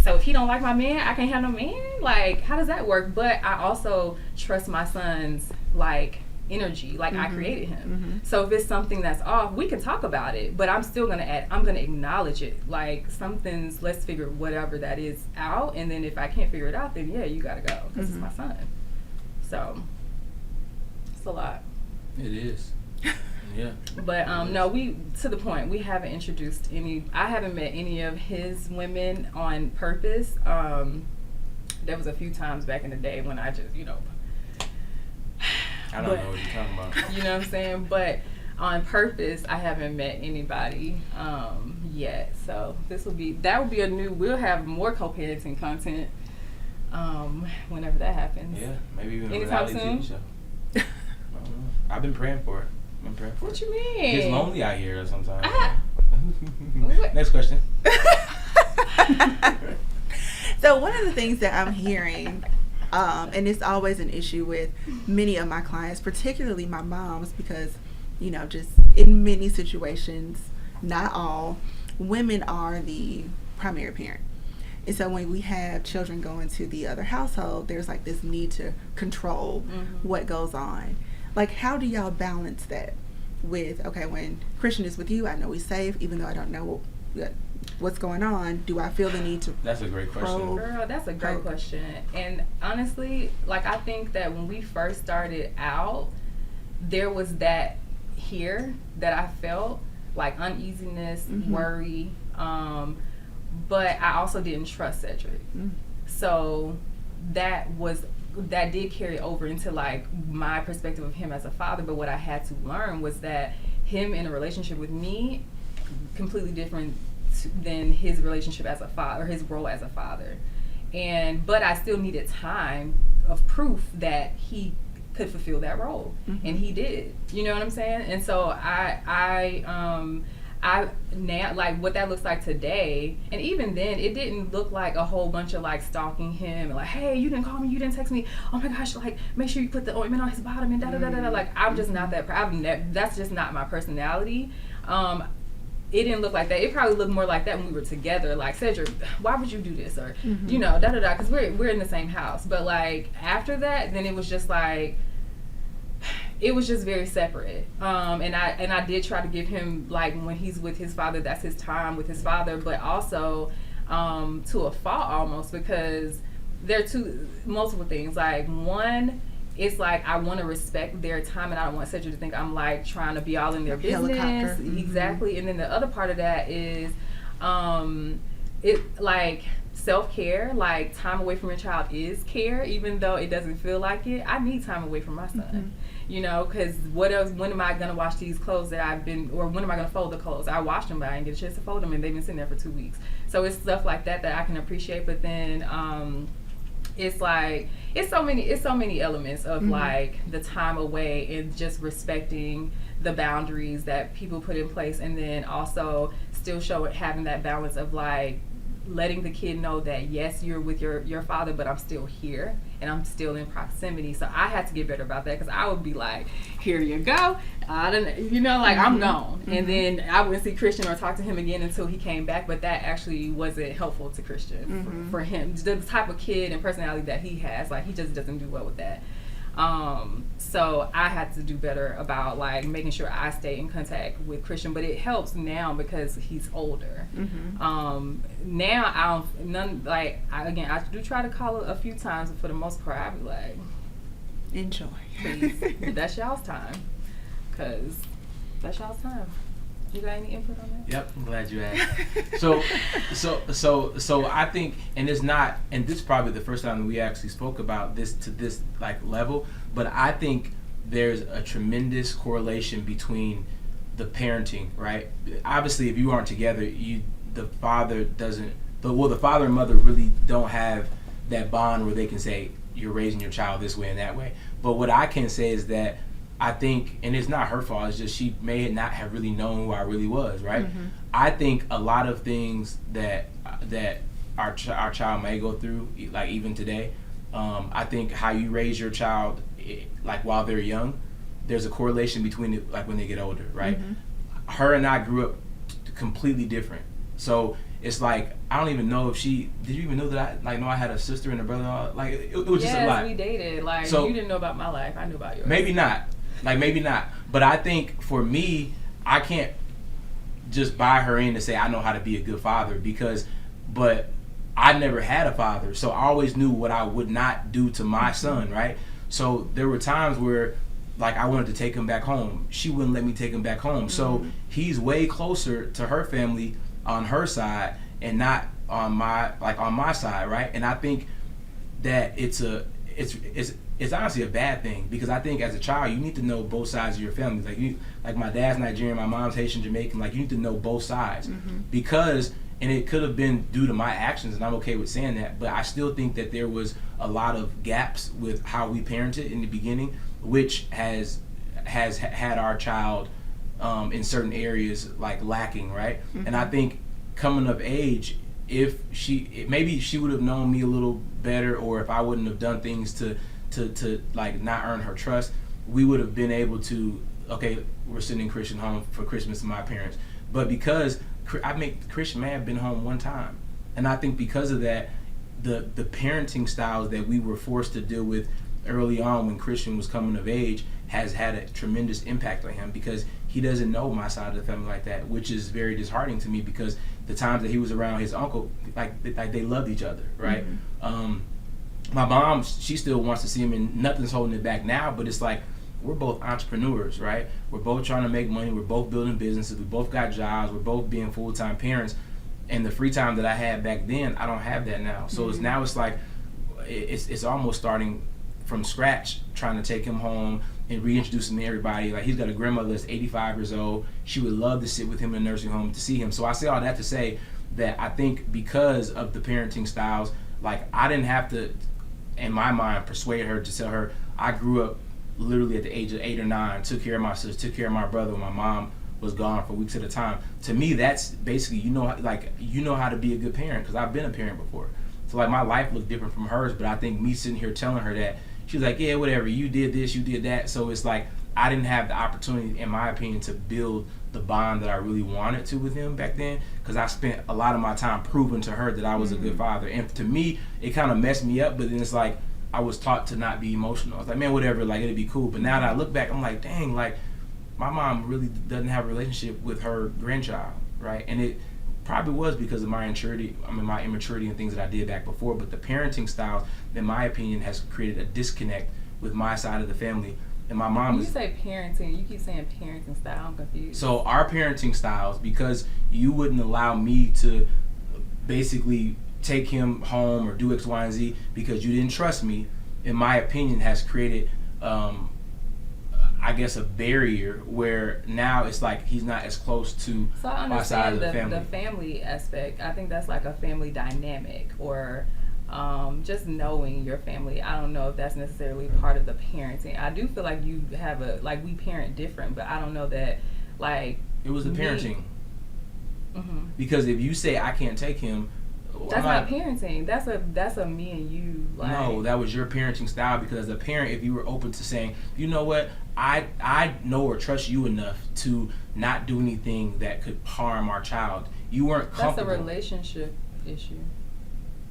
so if he don't like my man, I can't have no man? Like, how does that work? But I also trust my son's like energy, like I created him. So if it's something that's off, we can talk about it, but I'm still gonna acknowledge it. Like let's figure whatever that is out, and then if I can't figure it out, then yeah, you gotta go, because it's my son. So it's a lot. It is. Yeah. But no, to the point, we haven't introduced I haven't met any of his women on purpose. There was a few times back in the day when I just, I don't know what you're talking about. You know what I'm saying? But on purpose, I haven't met anybody yet. So that would be we'll have more co-parenting content whenever that happens. Yeah, maybe even anytime a reality soon. TV show. I don't know. I've been praying for it. What you mean? It's lonely out here sometimes. Next question. So one of the things that I'm hearing, and it's always an issue with many of my clients, particularly my moms, because, just in many situations, not all, women are the primary parent. And so when we have children go into the other household, there's like this need to control what goes on. Like, how do y'all balance that with, okay, when Christian is with you, I know he's safe, even though I don't know what's going on? Do I feel the need to? That's a great question. Girl, that's a great question. And honestly, like, I think that when we first started out, there was that here that I felt like uneasiness, worry, but I also didn't trust Cedric. So that did carry over into like my perspective of him as a father. But what I had to learn was that him in a relationship with me, completely different than his relationship as a father, or his role as a father. But I still needed time of proof that he could fulfill that role, and he did. You know what I'm saying? And so I now, like, what that looks like today, and even then, it didn't look like a whole bunch of like stalking him and like, hey, you didn't call me, you didn't text me, oh my gosh, like, make sure you put the ointment on his bottom and da da da da. Like, I'm just not that. That's just not my personality. It didn't look like that. It probably looked more like that when we were together. Like, Cedric, why would you do this? Or, you know, da da da, because we're in the same house. But like after that, then it was just like, it was just very separate. And I did try to give him, like, when he's with his father, that's his time with his father, but also to a fault almost, because there are multiple things. Like, one, it's like I want to respect their time, and I don't want Cedric to think I'm like trying to be all in their business. Helicopter. Exactly. And then the other part of that is it like self-care, like time away from your child is care, even though it doesn't feel like it. I need time away from my son. You know, because what else? When am I gonna wash these clothes that I've been, or when am I gonna fold the clothes? I washed them, but I didn't get a chance to fold them, and they've been sitting there for 2 weeks. So it's stuff like that I can appreciate. But then it's like it's so many elements of like the time away and just respecting the boundaries that people put in place, and then also still having that balance of like letting the kid know that yes, you're with your father, but I'm still here and I'm still in proximity. So I had to get better about that, because I would be like, here you go, I don't, you know, like I'm gone, and then I wouldn't see Christian or talk to him again until he came back. But that actually wasn't helpful to Christian for him, the type of kid and personality that he has. Like, he just doesn't do well with that. So I had to do better about like making sure I stay in contact with Christian, but it helps now because he's older. Now I do try to call it a few times, but for the most part I'll be like, enjoy, please, that's y'all's time, because that's y'all's time. You got any input on that? Yep, I'm glad you asked. So I think, and this is probably the first time that we actually spoke about this to this like level, but I think there's a tremendous correlation between the parenting, right? Obviously, if you aren't together, the father and mother really don't have that bond where they can say, you're raising your child this way and that way. But what I can say is that I think, and it's not her fault, it's just she may not have really known who I really was, right? I think a lot of things that our child may go through, like even today, I think how you raise your child, like while they're young, there's a correlation between it, like when they get older, right? Her and I grew up completely different. So it's like, I don't even know if did you even know that I had a sister and a brother? Like, it was just a lot. Yes, we dated. Like, so, you didn't know about my life, I knew about yours. Maybe not. But I think for me, I can't just buy her in to say I know how to be a good father, but I never had a father, so I always knew what I would not do to my son, right? So there were times where, like, I wanted to take him back home. She wouldn't let me take him back home. So he's way closer to her family on her side and not on my side, right? And I think that it's honestly a bad thing, because I think as a child you need to know both sides of your family. Like my dad's Nigerian, my mom's Haitian, Jamaican. Like, you need to know both sides, because, and it could have been due to my actions, and I'm okay with saying that, but I still think that there was a lot of gaps with how we parented in the beginning, which has had our child in certain areas like lacking, right? And I think coming of age, if maybe she would have known me a little better, or if I wouldn't have done things to like not earn her trust, we would have been able to, okay, we're sending Christian home for Christmas to my parents. But because Christian may have been home one time, and I think because of that, the parenting styles that we were forced to deal with early on when Christian was coming of age has had a tremendous impact on him, because he doesn't know my side of the family like that, which is very disheartening to me, because the times that he was around his uncle, like they loved each other, right? My mom, she still wants to see him, and nothing's holding it back now, but it's like, we're both entrepreneurs, right? We're both trying to make money. We're both building businesses. We both got jobs. We're both being full-time parents. And the free time that I had back then, I don't have that now. So it's like, it's almost starting from scratch, trying to take him home and reintroduce him to everybody. Like, he's got a grandmother that's 85 years old. She would love to sit with him in a nursing home to see him. So I say all that to say that I think because of the parenting styles, like, I didn't have to, in my mind, persuade her to tell her I grew up literally at the age of 8 or 9, took care of my sister, took care of my brother when my mom was gone for weeks at a time. To me, that's basically, you know how to be a good parent, because I've been a parent before. So like, my life looked different from hers, but I think me sitting here telling her that, she's like, yeah, whatever, you did this, you did that. So it's like, I didn't have the opportunity, in my opinion, to build the bond that I really wanted to with him back then, because I spent a lot of my time proving to her that I was a good father. And to me, it kind of messed me up, but then it's like, I was taught to not be emotional. I was like, man, whatever, like, it'd be cool. But now that I look back, I'm like, dang, like, my mom really doesn't have a relationship with her grandchild, right? And it probably was because of my immaturity and things that I did back before. But the parenting styles, in my opinion, has created a disconnect with my side of the family. And my mom you say parenting, you keep saying parenting style, I'm confused. So our parenting styles, because you wouldn't allow me to basically take him home or do X, Y, and Z because you didn't trust me, in my opinion, has created, I guess, a barrier where now it's like he's not as close to my side of the family. The family aspect. I think that's like a family dynamic, or just knowing your family. I don't know if that's necessarily part of the parenting. I do feel like you have we parent different, but I don't know that, like, it was the parenting. Because if you say I can't take him, that's not parenting. That's a me and you. Like, no, that was your parenting style. Because as a parent, if you were open to saying, you know what, I know or trust you enough to not do anything that could harm our child. You weren't comfortable. That's a relationship issue.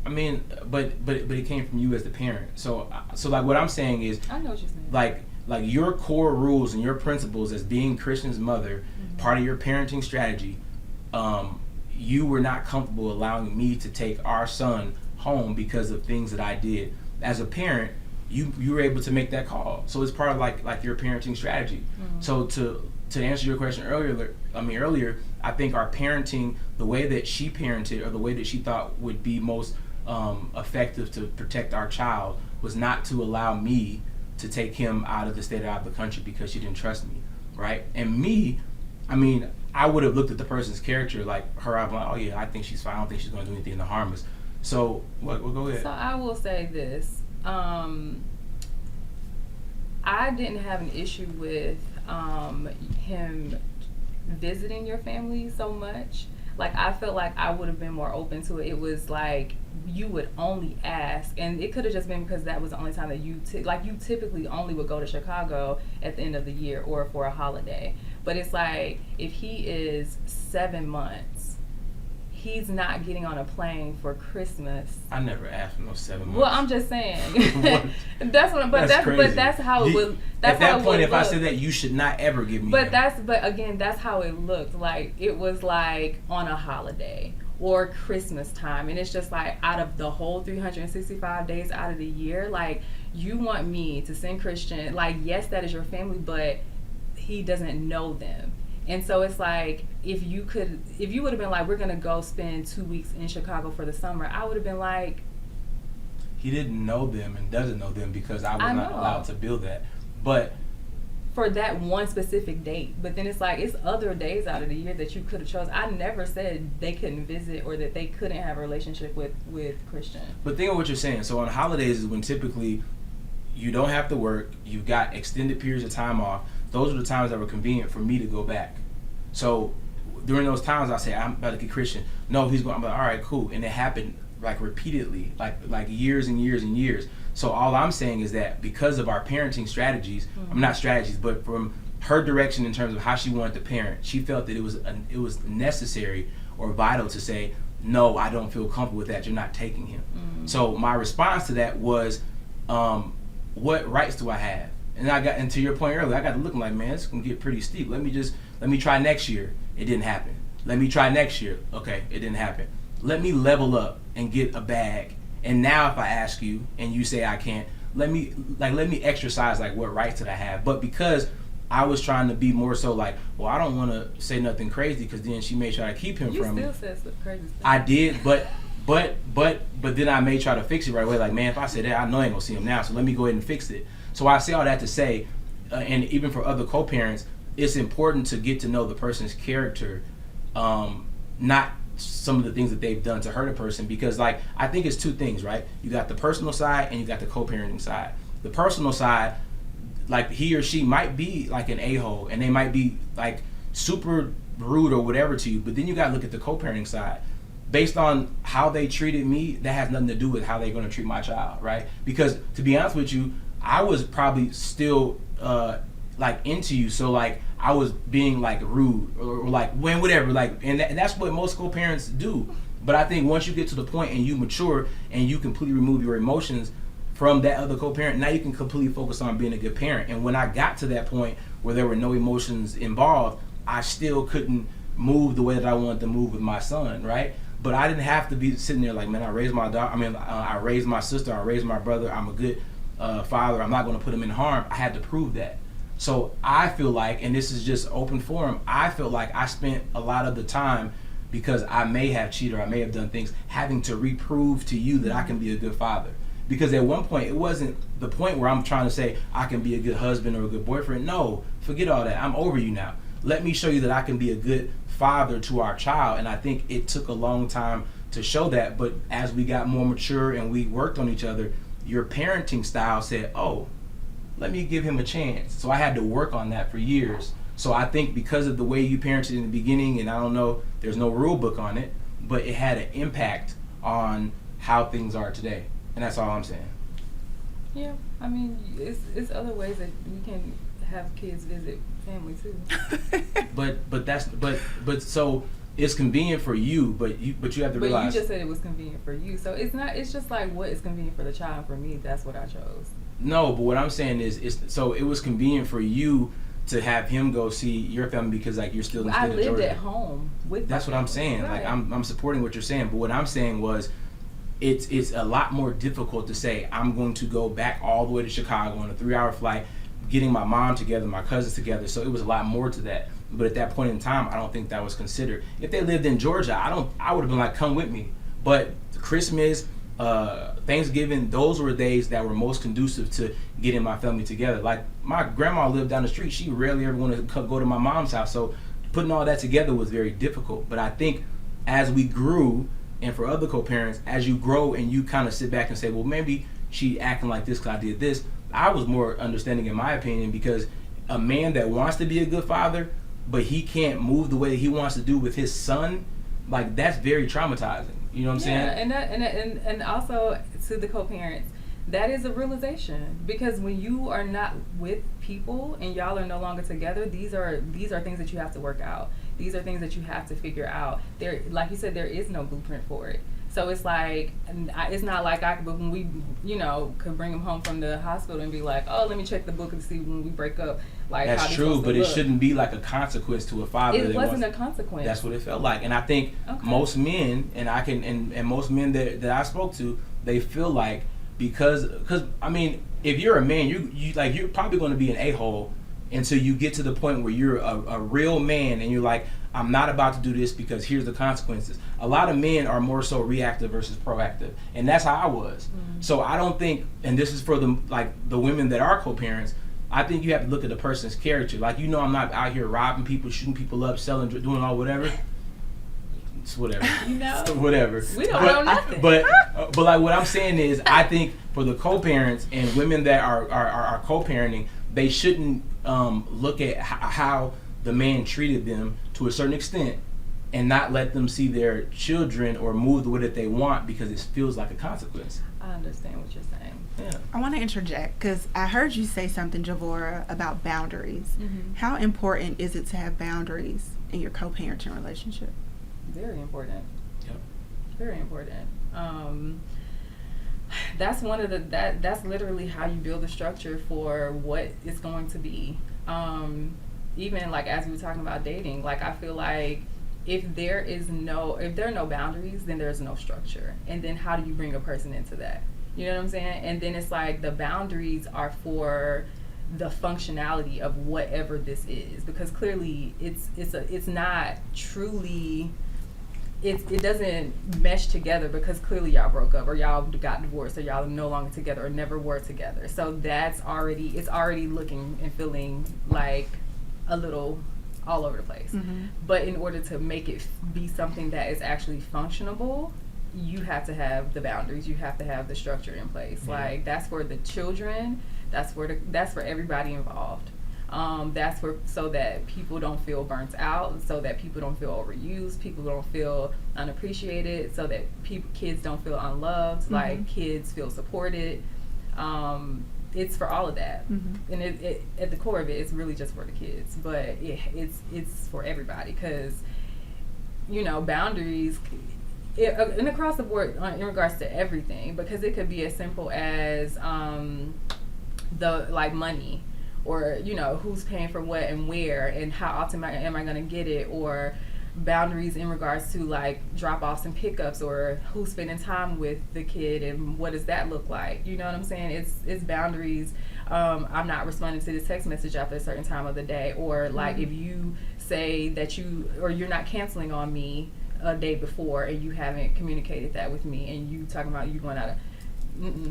I mean, but it came from you as the parent. So like, what I'm saying is, I know what you're saying. Like your core rules and your principles as being Christian's mother, part of your parenting strategy. You were not comfortable allowing me to take our son home because of things that I did. As a parent, you were able to make that call. So it's part of like your parenting strategy. So to answer your question earlier, I think our parenting, the way that she parented, or the way that she thought would be most effective to protect our child, was not to allow me to take him out of the state or out of the country because she didn't trust me, right? And me, I mean, I would have looked at the person's character, like her, I'm like, oh yeah, I think she's fine. I don't think she's going to do anything to harm us. So, well, go ahead. So I will say this. I didn't have an issue with him visiting your family so much. Like, I felt like I would have been more open to it. It was like, you would only ask, and it could have just been because that was the only time that you typically only would go to Chicago at the end of the year or for a holiday. But it's like, if he is 7 months, he's not getting on a plane for Christmas. I never asked for no 7 months. Well, I'm just saying. That's how it would. That's at that how point, it if I said that, you should not ever give me. But again, that's how it looked. Like, it was like on a holiday or Christmas time, and it's just like, out of the whole 365 days out of the year, like, you want me to send Christian, like, yes, that is your family, but he doesn't know them. And so it's like, if you would have been like, we're going to go spend 2 weeks in Chicago for the summer, I would have been like, he didn't know them and doesn't know them because I was not allowed to build that. But for that one specific date. But then it's like, it's other days out of the year that you could have chosen. I never said they couldn't visit or that they couldn't have a relationship with Christian. But think of what you're saying. So on holidays is when typically you don't have to work, you've got extended periods of time off. Those are the times that were convenient for me to go back. So during those times, I say, I'm about to get Christian. No, he's going. I'm like, all right, cool. And it happened like repeatedly, like years and years and years. So all I'm saying is that because of our parenting strategies, not strategies, but from her direction in terms of how she wanted to parent, she felt that it was necessary or vital to say, no, I don't feel comfortable with that. You're not taking him. So my response to that was, what rights do I have? And to your point earlier, I got to look like, man, it's gonna get pretty steep. Let me try next year. It didn't happen. Let me try next year. Okay, it didn't happen. Let me level up and get a bag. And now if I ask you and you say I can't, let me exercise like what rights did I have. But because I was trying to be more so like, well, I don't want to say nothing crazy because then she may try to keep him from me. You still said some crazy stuff. I did, but then I may try to fix it right away. Like, man, if I say that, I know I ain't gonna see him now. So let me go ahead and fix it. So I say all that to say, and even for other co-parents, it's important to get to know the person's character, not some of the things that they've done to hurt a person. Because like, I think it's two things, right? You got the personal side and you got the co-parenting side. The personal side, like he or she might be like an a-hole and they might be like super rude or whatever to you, but then you got to look at the co-parenting side. Based on how they treated me, that has nothing to do with how they're going to treat my child, right? Because to be honest with you, I was probably still like into you, so like I was being like rude or like when whatever, like, and that's what most co-parents do. But I think once you get to the point and you mature and you completely remove your emotions from that other co-parent, now you can completely focus on being a good parent. And when I got to that point where there were no emotions involved, I still couldn't move the way that I wanted to move with my son, right? But I didn't have to be sitting there like, man, I raised my daughter. I mean, I raised my sister. I raised my brother. I'm a good father. I'm not going to put him in harm. I had to prove that. So I feel like, and this is just open forum, I feel like I spent a lot of the time, because I may have cheated or I may have done things, having to reprove to you that I can be a good father. Because at one point, it wasn't the point where I'm trying to say I can be a good husband or a good boyfriend. No, forget all that. I'm over you now. Let me show you that I can be a good father to our child. And I think it took a long time to show that. But as we got more mature and we worked on each other, your parenting style said, oh, let me give him a chance. So I had to work on that for years. So I think because of the way you parented in the beginning, and I don't know, there's no rule book on it, but it had an impact on how things are today. And that's all I'm saying. Yeah, I mean, it's other ways that we can have kids visit family too. but so it's convenient for you, but you have to realize. But you just said it was convenient for you, so it's not. It's just like what is convenient for the child. And for me, that's what I chose. No, but what I'm saying is, so it was convenient for you to have him go see your family because like you're still in the state of Georgia. I lived at home with. That's what I'm saying. Right. Like I'm supporting what you're saying, but what I'm saying was, it's a lot more difficult to say I'm going to go back all the way to Chicago on a 3-hour flight, getting my mom together, my cousins together. So it was a lot more to that. But at that point in time, I don't think that was considered. If they lived in Georgia, I would have been like, come with me. But Christmas, Thanksgiving, those were days that were most conducive to getting my family together. Like my grandma lived down the street. She rarely ever wanted to go to my mom's house. So putting all that together was very difficult. But I think as we grew, and for other co-parents, as you grow and you kind of sit back and say, well, maybe she acting like this because I did this. I was more understanding in my opinion, because a man that wants to be a good father, but he can't move the way he wants to do with his son, like that's very traumatizing. You know what I'm saying? And also to the co-parents, that is a realization, because when you are not with people and y'all are no longer together, these are things that you have to work out. These are things that you have to figure out. There, like you said, there is no blueprint for it. So it's like, it's not like but when we, could bring him home from the hospital and be like, oh, let me check the book and see when we break up. Like that's how true, but it shouldn't be like a consequence to a father. It wasn't a consequence. That's what it felt like, and I think most men, and most men that I spoke to, they feel like because I mean, if you're a man, you're probably going to be an a-hole until you get to the point where you're a real man and you're like, I'm not about to do this because here's the consequences. A lot of men are more so reactive versus proactive, and that's how I was. Mm-hmm. So I don't think, and this is for the women that are co-parents, I think you have to look at the person's character. Like, I'm not out here robbing people, shooting people up, selling, doing all whatever. It's whatever. Whatever. We don't know nothing. But like what I'm saying is, I think for the co-parents and women that are co-parenting, they shouldn't look at how the man treated them to a certain extent and not let them see their children or move the way that they want because it feels like a consequence. I understand what you're saying. Yeah. I want to interject because I heard you say something, Devorah, about boundaries. Mm-hmm. How important is it to have boundaries in your co-parenting relationship? Very important. Yep. Very important. That's one of the that's literally how you build a structure for what it's going to be. Even like as we were talking about dating, like I feel like if there are no boundaries, then there's no structure. And then how do you bring a person into that? You know what I'm saying? And then it's like the boundaries are for the functionality of whatever this is, because clearly it's not truly, it doesn't mesh together, because clearly y'all broke up or y'all got divorced or y'all are no longer together or never were together. So it's already looking and feeling like a little all over the place. Mm-hmm. But in order to make it be something that is actually functionable, you have to have the boundaries, you have to have the structure in place. Yeah. Like that's for the children, that's for everybody involved. That's so that people don't feel burnt out, so that people don't feel overused, people don't feel unappreciated, so that kids don't feel unloved, mm-hmm. like kids feel supported. It's for all of that. Mm-hmm. And it at the core of it, it's really just for the kids, but it's for everybody, because boundaries and across the board in regards to everything, because it could be as simple as the like money, or who's paying for what and where and how often am I going to get it, or boundaries in regards to like drop-offs and pickups, or who's spending time with the kid and what does that look like. You know what I'm saying? It's boundaries. I'm not responding to this text message after a certain time of the day, or like if you say that you're not canceling on me a day before and you haven't communicated that with me, and you talking about you going out of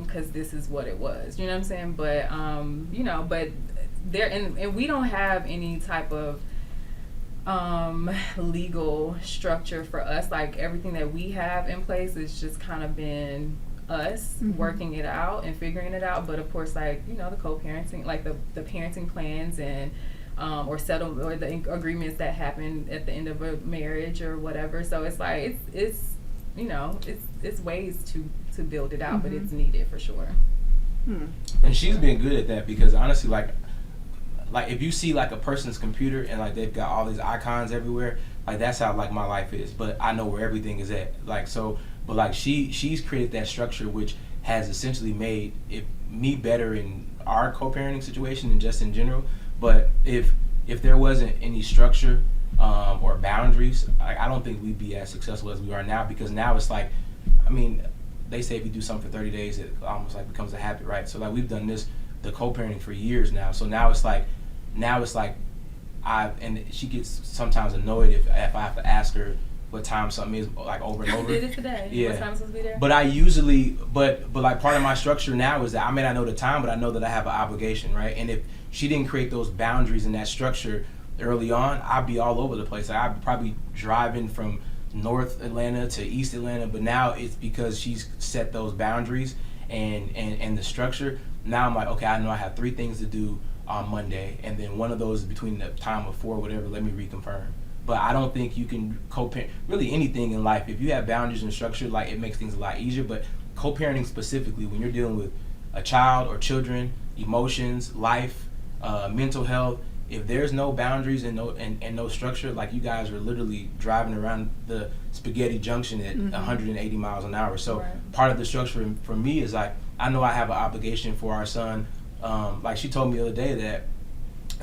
because this is what it was. You know what I'm saying? But but there, and we don't have any type of legal structure for us. Like everything that we have in place is just kind of been us mm-hmm. working it out and figuring it out. But of course, like the co-parenting, like the parenting plans and or settle, or the agreements that happen at the end of a marriage or whatever. So it's like it's ways to build it out, mm-hmm. but it's needed for sure. And she's been good at that, because honestly, like if you see like a person's computer and like they've got all these icons everywhere, like that's how like my life is, but I know where everything is at. Like so, but like she's created that structure, which has essentially made me better in our co-parenting situation and just in general. But if there wasn't any structure or boundaries, I don't think we'd be as successful as we are now, because now it's like, I mean, they say if you do something for 30 days, it almost like becomes a habit, right? So like we've done the co-parenting for years now. So now it's like and she gets sometimes annoyed if I have to ask her what time something is, like over and over. I did it today. Yeah. What time is supposed to be there? But I usually, but like part of my structure now is that I may not know the time, but I know that I have an obligation, right? And if she didn't create those boundaries and that structure early on, I'd be all over the place. Like I'd be probably driving from North Atlanta to East Atlanta, but now it's because she's set those boundaries and the structure. Now I'm like, okay, I know I have 3 things to do on Monday, and then one of those is between the time of 4, whatever, let me reconfirm. But I don't think you can co-parent really anything in life. If you have boundaries and structure, like it makes things a lot easier. But co-parenting specifically, when you're dealing with a child or children, emotions, life, mental health, if there's no boundaries and no structure, like you guys are literally driving around the spaghetti junction at mm-hmm. 180 miles an hour. So right. Part of the structure for me is like, I know I have an obligation for our son. Like she told me the other day that,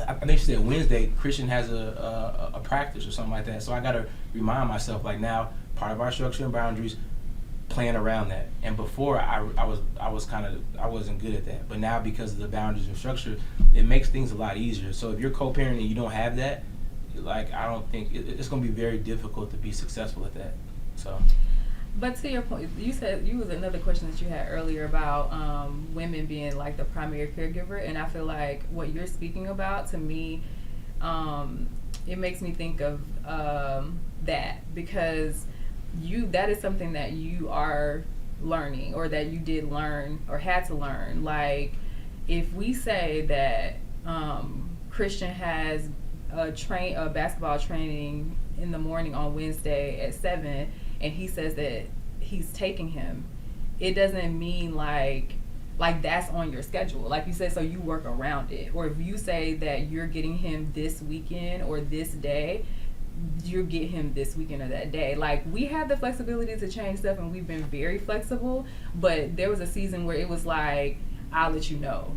I think she said Wednesday, Christian has a practice or something like that. So I got to remind myself, like now, part of our structure and boundaries, plan around that. And before I wasn't good at that. But now, because of the boundaries and structure, it makes things a lot easier. So if you're co-parenting and you don't have that, like I don't think it's going to be very difficult to be successful at that. So. But to your point, you said was another question that you had earlier about women being like the primary caregiver, and I feel like what you're speaking about, to me, it makes me think of that, because that is something that you are learning, or that you did learn or had to learn. Like if we say that Christian has a basketball training in the morning on Wednesday at 7, and he says that he's taking him, it doesn't mean like that's on your schedule, like you said, so you work around it. Or if you say that you're getting him this weekend or this day, you get him this weekend or that day. Like, we had the flexibility to change stuff, and we've been very flexible, but there was a season where it was like, I'll let you know,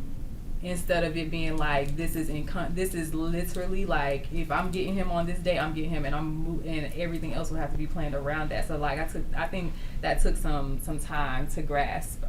instead of it being like, this is literally like, if I'm getting him on this day, I'm getting him, and everything else will have to be planned around that. So like, I think that took some time to grasp.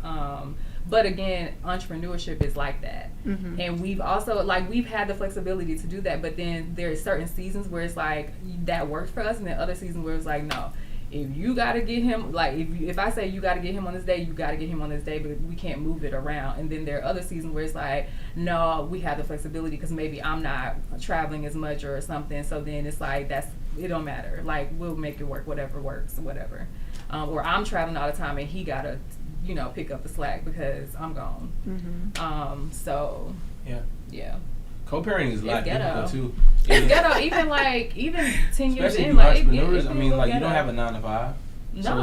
But again, entrepreneurship is like that. Mm-hmm. And we've also, like, we've had the flexibility to do that, but then there's certain seasons where it's like, that worked for us, and then other seasons where it's like, no, if you got to get him, like, if I say you got to get him on this day, you got to get him on this day, but we can't move it around. And then there are other seasons where it's like, no, we have the flexibility because maybe I'm not traveling as much or something. So then it's like, it don't matter. Like, we'll make it work, whatever works, whatever. Or I'm traveling all the time and he got to, pick up the slack because I'm gone. Mm-hmm. So, yeah. Co-parenting is a lot difficult too. It's ghetto, even 10 years especially in, like, entrepreneurs. it you ghetto. don't have a 9 to 5. No. So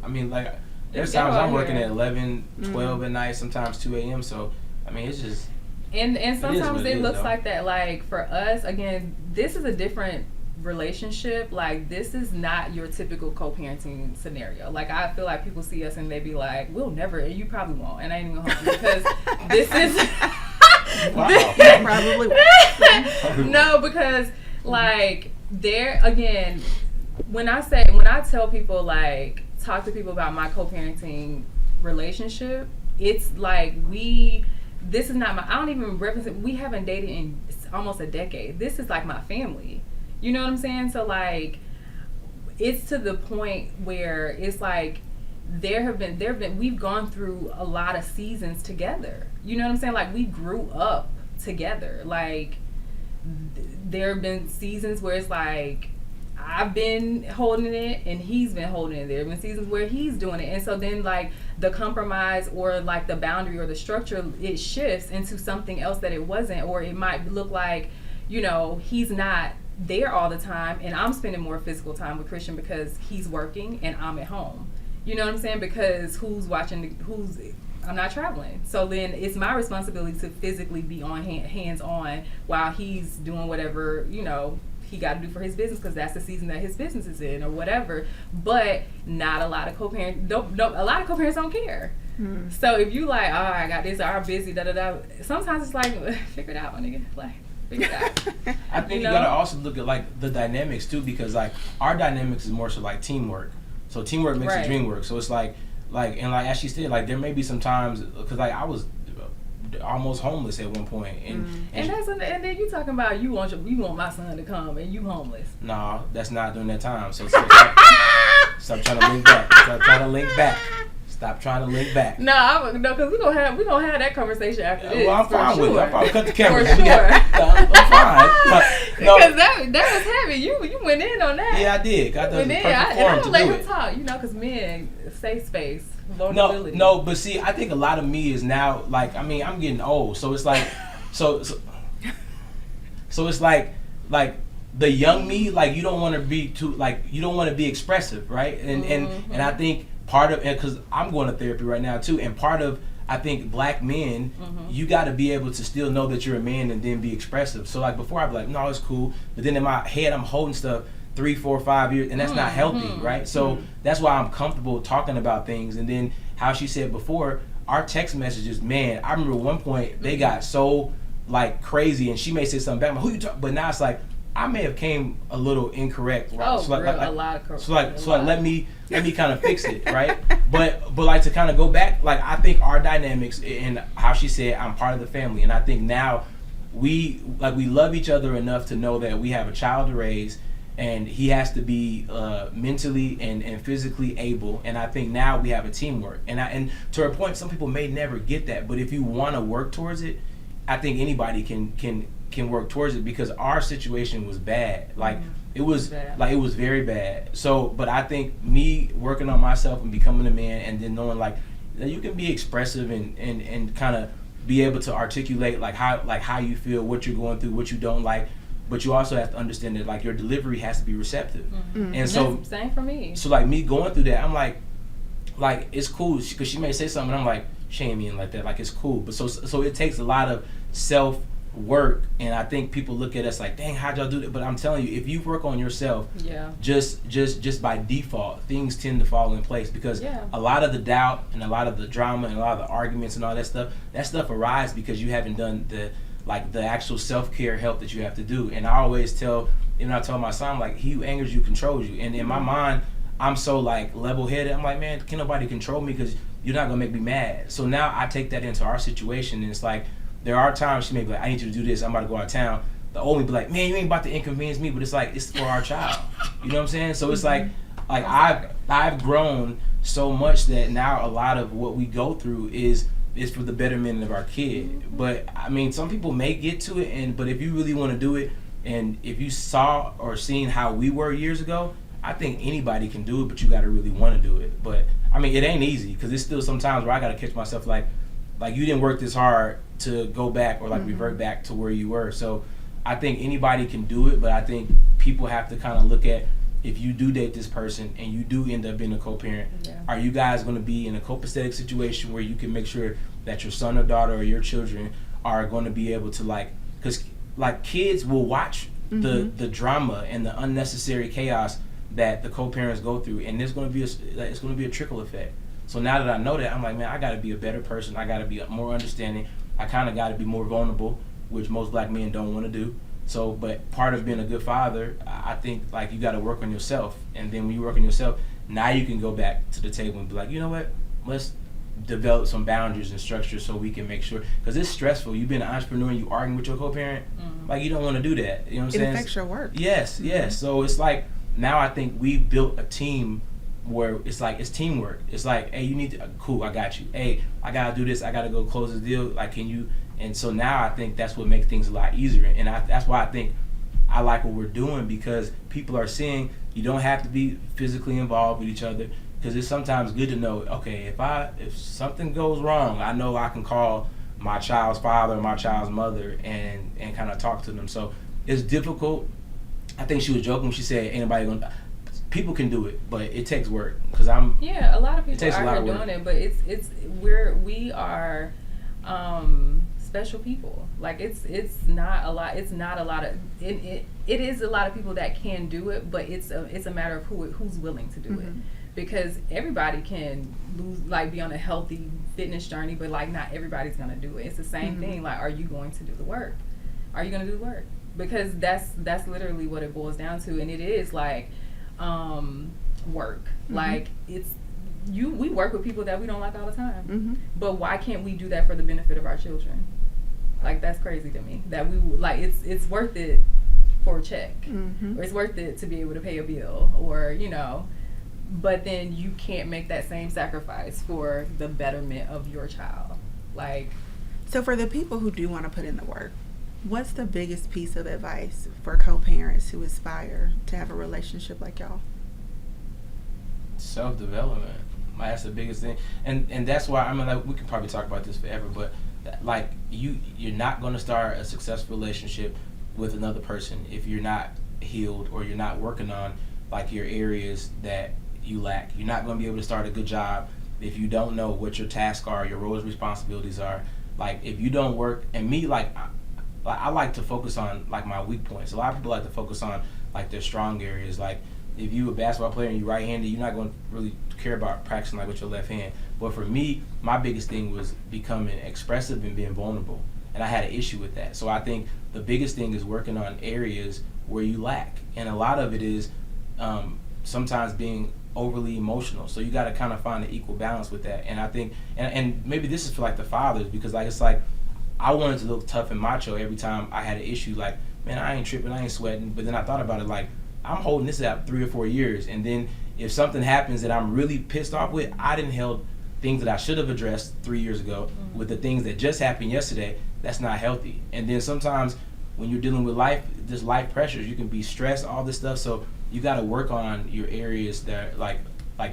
it's like, there's times I'm working at 11, 12 at night, sometimes 2 a.m. So, it's just... And sometimes it looks though. like that. Like, for us, again, this is a different relationship. Like, this is not your typical co-parenting scenario. Like, I feel like people see us and they be like, we'll never, and you probably won't, and I ain't even gonna hold you because this is... Wow. Probably won't. No, because, like, there, again, when I tell people, like, talk to people about my co-parenting relationship, it's like this is not I don't even reference it. We haven't dated in almost a decade. This is like my family. You know what I'm saying? So, like, it's to the point where it's like we've gone through a lot of seasons together. You know what I'm saying? Like, we grew up together. Like, there have been seasons where it's like I've been holding it and he's been holding it. There have been seasons where he's doing it. And so then, like, the compromise or, like, the boundary or the structure, it shifts into something else that it wasn't. Or it might look like, he's not there all the time and I'm spending more physical time with Christian because he's working and I'm at home. You know what I'm saying? Because I'm not traveling. So then it's my responsibility to physically be on hands-on while he's doing whatever, he got to do for his business because that's the season that his business is in or whatever. But not a lot of co-parents, a lot of co-parents don't care. Mm. So if you like, I got this, I'm busy, da-da-da. Sometimes it's like, figure it out, my nigga. Like, figure it out. I think you gotta also look at, like, the dynamics too, because, like, our dynamics is more so like teamwork. So teamwork makes the dream work. So it's like as she said, like, there may be some times, because, like, I was almost homeless at one point, and then you talking about you want my son to come and you homeless. No, that's not during that time. So stop trying to link back. Stop trying to link back. Stop trying to link back. No, because we gonna have that conversation after this. Well, I'm fine with it. I'll probably cut the camera. For sure. I'm fine. But, no. Because that was heavy. You went in on that. Yeah, I did. I went in. I don't let him talk. Because men, safe space, vulnerability. No, but see, I think a lot of me is now, like, I'm getting old, so it's like, so it's like the young me, like, you don't want to be too, like, you don't want to be expressive, right? And I think part of, because I'm going to therapy right now too, and part of, I think, black men, you got to be able to still know that you're a man and then be expressive. So, like, before I'd be like, no, it's cool, but then in my head I'm holding stuff 3, 4, 5 years, and that's not healthy, right? So that's why I'm comfortable talking about things. And then how she said before, our text messages, man, I remember one point they got so, like, crazy, and she may say something back, I'm like, who you talking? But now it's like, I may have came a little incorrect. Right? Oh, so like, a lot. So let me kind of fix it, right? But like, to kind of go back, like, I think our dynamics and how she said I'm part of the family, and I think now we love each other enough to know that we have a child to raise, and he has to be mentally and physically able. And I think now we have a teamwork. And to her point, some people may never get that, but if you want to work towards it, I think anybody can work towards it, because our situation was bad. Like, it was bad. Like, it was very bad. So, but I think me working on myself and becoming a man, and then knowing, like, that you can be expressive and kind of be able to articulate, like, how you feel, what you're going through, what you don't like. But you also have to understand that, like, your delivery has to be receptive. Mm-hmm. And so, that's same for me. So, like, me going through that, I'm like, it's cool, because she may say something, and I'm like, she ain't mean like that. Like, it's cool. But so it takes a lot of self work, and I think people look at us like, dang, how'd y'all do that? But I'm telling you, if you work on yourself, just by default, things tend to fall in place, because a lot of the doubt and a lot of the drama and a lot of the arguments and all that stuff arises because you haven't done the actual self-care help that you have to do. And I always tell, I tell my son, like, he who angers you controls you. And in my mind, I'm so like level-headed. I'm like, man, can't nobody control me because you're not gonna make me mad. So now I take that into our situation, and it's like, there are times she may be like, I need you to do this, I'm about to go out of town. The old me be like, man, you ain't about to inconvenience me, but it's like, it's for our child. You know what I'm saying? So it's like I've grown so much that now a lot of what we go through is for the betterment of our kid. But I mean, some people may get to it, but if you really want to do it, and if you saw or seen how we were years ago, I think anybody can do it, but you got to really want to do it. But I mean, it ain't easy, because it's still sometimes where I got to catch myself like you didn't work this hard to go back or like revert back to where you were. So I think anybody can do it, but I think people have to kind of look at, if you do date this person and you do end up being a co-parent, are you guys going to be in a copacetic situation where you can make sure that your son or daughter or your children are going to be able to, like, because like kids will watch the drama and the unnecessary chaos that the co-parents go through, and there's going to be it's going to be a trickle effect. So now that I know that, I'm like, man, I got to be a better person. I got to be more understanding. I kind of got to be more vulnerable, which most black men don't want to do. So, but part of being a good father, I think, like, you got to work on yourself. And then when you work on yourself, now you can go back to the table and be like, you know what, let's develop some boundaries and structure so we can make sure, because it's stressful. You've been an entrepreneur and you arguing with your co-parent, like, you don't want to do that. You know what I'm saying? It affects your work. Yes, yes. So it's like, now I think we've built a team where it's like, it's teamwork. It's like, hey, you need to, cool, I got you. Hey, I gotta do this, I gotta go close this deal, like, can you? And so now I think that's what makes things a lot easier. And that's why I think I like what we're doing, because people are seeing you don't have to be physically involved with each other, because it's sometimes good to know, okay, if something goes wrong, I know I can call my child's father or my child's mother and kind of talk to them. So it's difficult. I think she was joking when she said, ain't nobody gonna, people can do it, but it takes work. Because a lot of people are doing it, but we are special people. Like, it's not a lot of it is a lot of people that can do it, but it's a matter of who's willing to do it. Because everybody can be on a healthy fitness journey, but like, not everybody's gonna do it. It's the same thing. Like, are you going to do the work? Are you gonna do the work? Because that's literally what it boils down to. And it is like work. Like, we work with people that we don't like all the time. But why can't we do that for the benefit of our children? Like, that's crazy to me. That we like, it's worth it for a check, or it's worth it to be able to pay a bill, or but then you can't make that same sacrifice for the betterment of your child. Like, so for the people who do want to put in the work, what's the biggest piece of advice for co-parents who aspire to have a relationship like y'all? Self-development. That's the biggest thing. And that's why, I mean, like, we could probably talk about this forever, but like, you're not going to start a successful relationship with another person if you're not healed, or you're not working on, like, your areas that you lack. You're not going to be able to start a good job if you don't know what your tasks are, your roles, responsibilities are. Like, if you don't work, and me, like I like to focus on, like, my weak points. A lot of people like to focus on, like, their strong areas. Like, if you're a basketball player and you're right-handed, you're not going to really care about practicing, like, with your left hand. But for me, my biggest thing was becoming expressive and being vulnerable, and I had an issue with that. So I think the biggest thing is working on areas where you lack, and a lot of it is sometimes being overly emotional. So you got to kind of find an equal balance with that. And I think, and maybe this is for, like, the fathers, because, like, it's like, I wanted to look tough and macho every time I had an issue. Like, man, I ain't tripping, I ain't sweating. But then I thought about it, like, I'm holding this out 3 or 4 years, and then if something happens that I'm really pissed off with, I didn't held things that I should have addressed 3 years ago with the things that just happened yesterday. That's not healthy. And then sometimes when you're dealing with life, there's life pressures. You can be stressed, all this stuff. So you got to work on your areas that like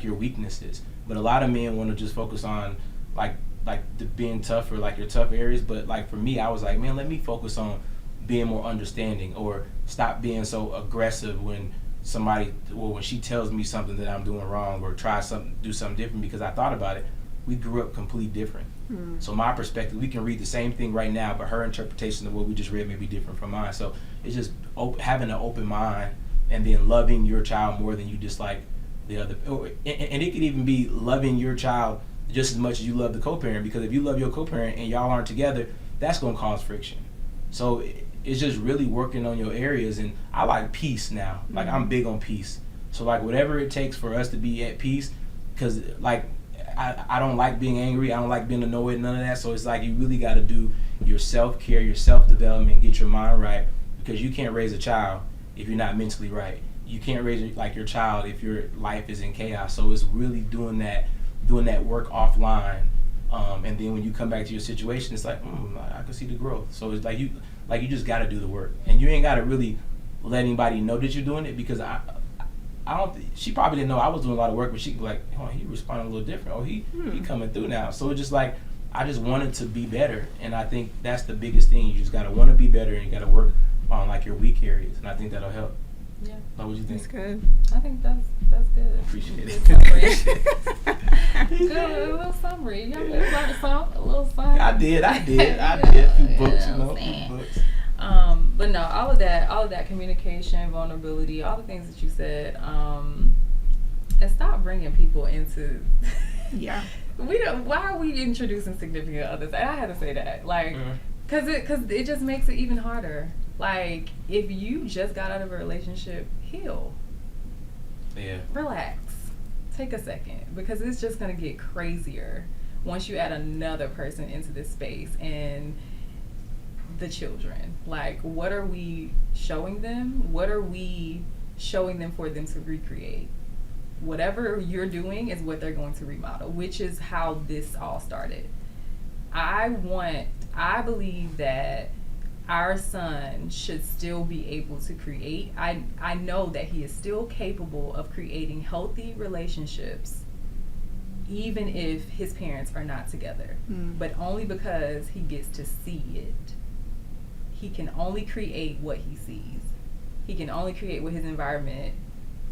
your weaknesses. But a lot of men want to just focus on like the being tough, or like your tough areas. But like, for me, I was like, man, let me focus on being more understanding, or stop being so aggressive when when she tells me something that I'm doing wrong, or do something different, because I thought about it. we grew up completely different. So my perspective, we can read the same thing right now, but her interpretation of what we just read may be different from mine. So it's just having an open mind, and then loving your child more than you dislike the other. And it could even be loving your child just as much as you love the co-parent, because if you love your co-parent and y'all aren't together, that's going to cause friction. So it's just really working on your areas. And I like peace now. Like, I'm big on peace. So like, whatever it takes for us to be at peace, because like, I don't like being angry. I don't like being annoyed, none of that. So it's like, you really got to do your self-care, your self-development, get your mind right, because you can't raise a child if you're not mentally right. You can't raise like your child if your life is in chaos. So it's really doing that work offline. And then when you come back to your situation, it's like, I can see the growth. So it's like you just got to do the work, and you ain't got to really let anybody know that you're doing it, because she probably didn't know I was doing a lot of work, but she could be like, oh, he responded a little different. Oh, he coming through now. So it's just like, I just wanted to be better. And I think that's the biggest thing. You just got to want to be better, and you got to work on like your weak areas. And I think that'll help. Yeah. What would you think? That's good. I think that's good. Appreciate it. Good, a little summary. You learned a little something. I did. A few books, a few books. But no, all of that communication, vulnerability, all the things that you said, and stop bringing people into. Yeah. Why are we introducing significant others? And I had to say that, like, cause it just makes it even harder. Like, if you just got out of a relationship, heal. Yeah. Relax. Take a second, because it's just gonna get crazier once you add another person into this space. And the children, like, what are we showing them? What are we showing them for them to recreate? Whatever you're doing is what they're going to remodel, which is how this all started. I believe that our son should still be able to create. I know that he is still capable of creating healthy relationships, even if his parents are not together, but only because he gets to see it. He can only create what he sees. He can only create what his environment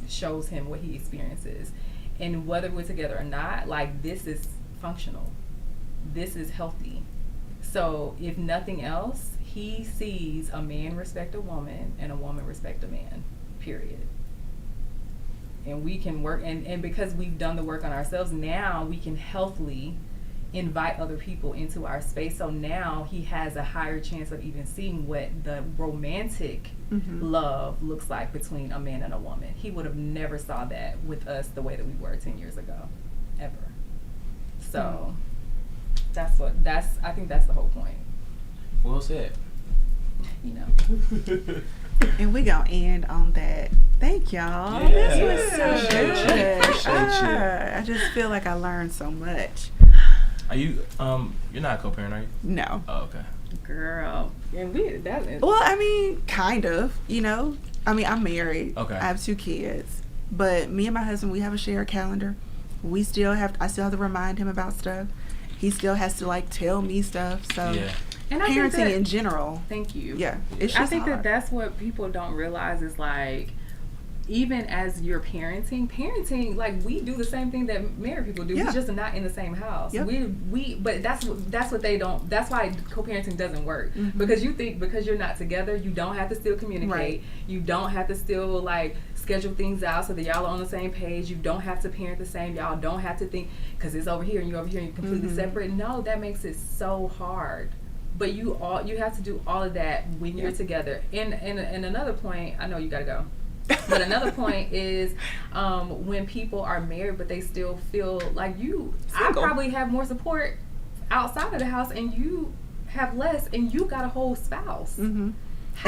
shows him, what he experiences. And whether we're together or not, like, this is functional. This is healthy. So if nothing else, he sees a man respect a woman and a woman respect a man, period. And we can work, and because we've done the work on ourselves, now we can healthily invite other people into our space. So now he has a higher chance of even seeing what the romantic love looks like between a man and a woman. He would have never saw that with us the way that we were 10 years ago, ever. So I think that's the whole point. Well said. You know. And we gonna end on that. Thank y'all. Yeah. This was so good. Appreciate you. I just feel like I learned so much. Are you you're not a co-parent, are you? No. Oh, okay. Girl. And Well, I mean, kind of, you know. I mean, I'm married. Okay. I have 2 kids. But me and my husband, we have a shared calendar. I still have to remind him about stuff. He still has to, like, tell me stuff. So Yeah. And I think parenting that, in general. Thank you. Yeah. It's just I think hard. that's what people don't realize is, like, even as you're parenting, like, we do the same thing that married people do. Yeah. We're just not in the same house. Yep. But that's what they don't. That's why co-parenting doesn't work, because you think because you're not together, you don't have to still communicate. Right. You don't have to still, like, schedule things out so that y'all are on the same page. You don't have to parent the same. Y'all don't have to think because it's over here and you're over here and you're completely separate. No, that makes it so hard. But you have to do all of that when you're together. And another point, I know you gotta go. But another point is when people are married but they still feel like I probably have more support outside of the house and you have less, and you got a whole spouse. And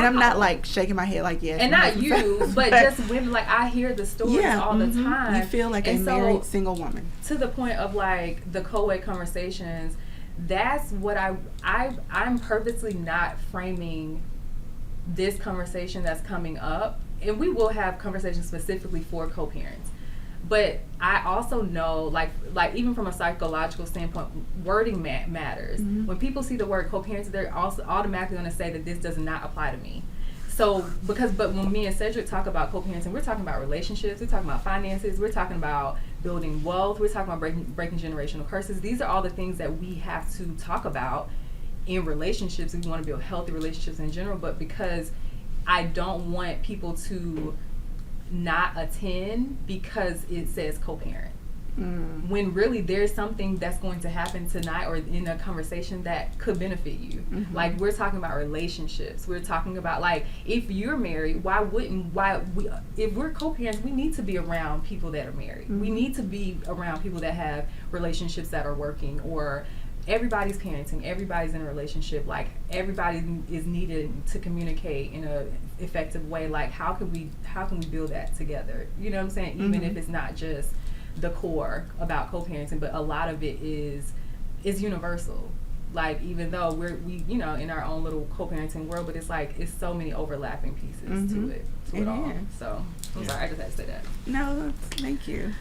I'm not, like, shaking my head like, yes. And not you, but just women. Like, I hear the stories all the time. You feel like a married single woman. To the point of, like, the co-ed conversations, that's what I'm purposely not framing this conversation that's coming up. And we will have conversations specifically for co-parents. But I also know, like even from a psychological standpoint, wording matters. When people see the word co-parents, they're also automatically going to say that this does not apply to me. but when me and Cedric talk about co-parenting, we're talking about relationships, we're talking about finances, we're talking about building wealth, we're talking about breaking generational curses. These are all the things that we have to talk about in relationships. We want to build healthy relationships in general, but because I don't want people to not attend because it says co-parent. When really there's something that's going to happen tonight or in a conversation that could benefit you. Like, we're talking about relationships. We're talking about, like, if you're married, if we're co-parents, we need to be around people that are married. We need to be around people that have relationships that are working, or everybody's parenting, everybody's in a relationship. Like, everybody is needed to communicate in a effective way. Like, how can we build that together? You know what I'm saying? Even if it's not just the core about co-parenting, but a lot of it is universal. Like, even though we in our own little co-parenting world, but it's so many overlapping pieces to it all. So I'm sorry, I just had to say that. No, thank you.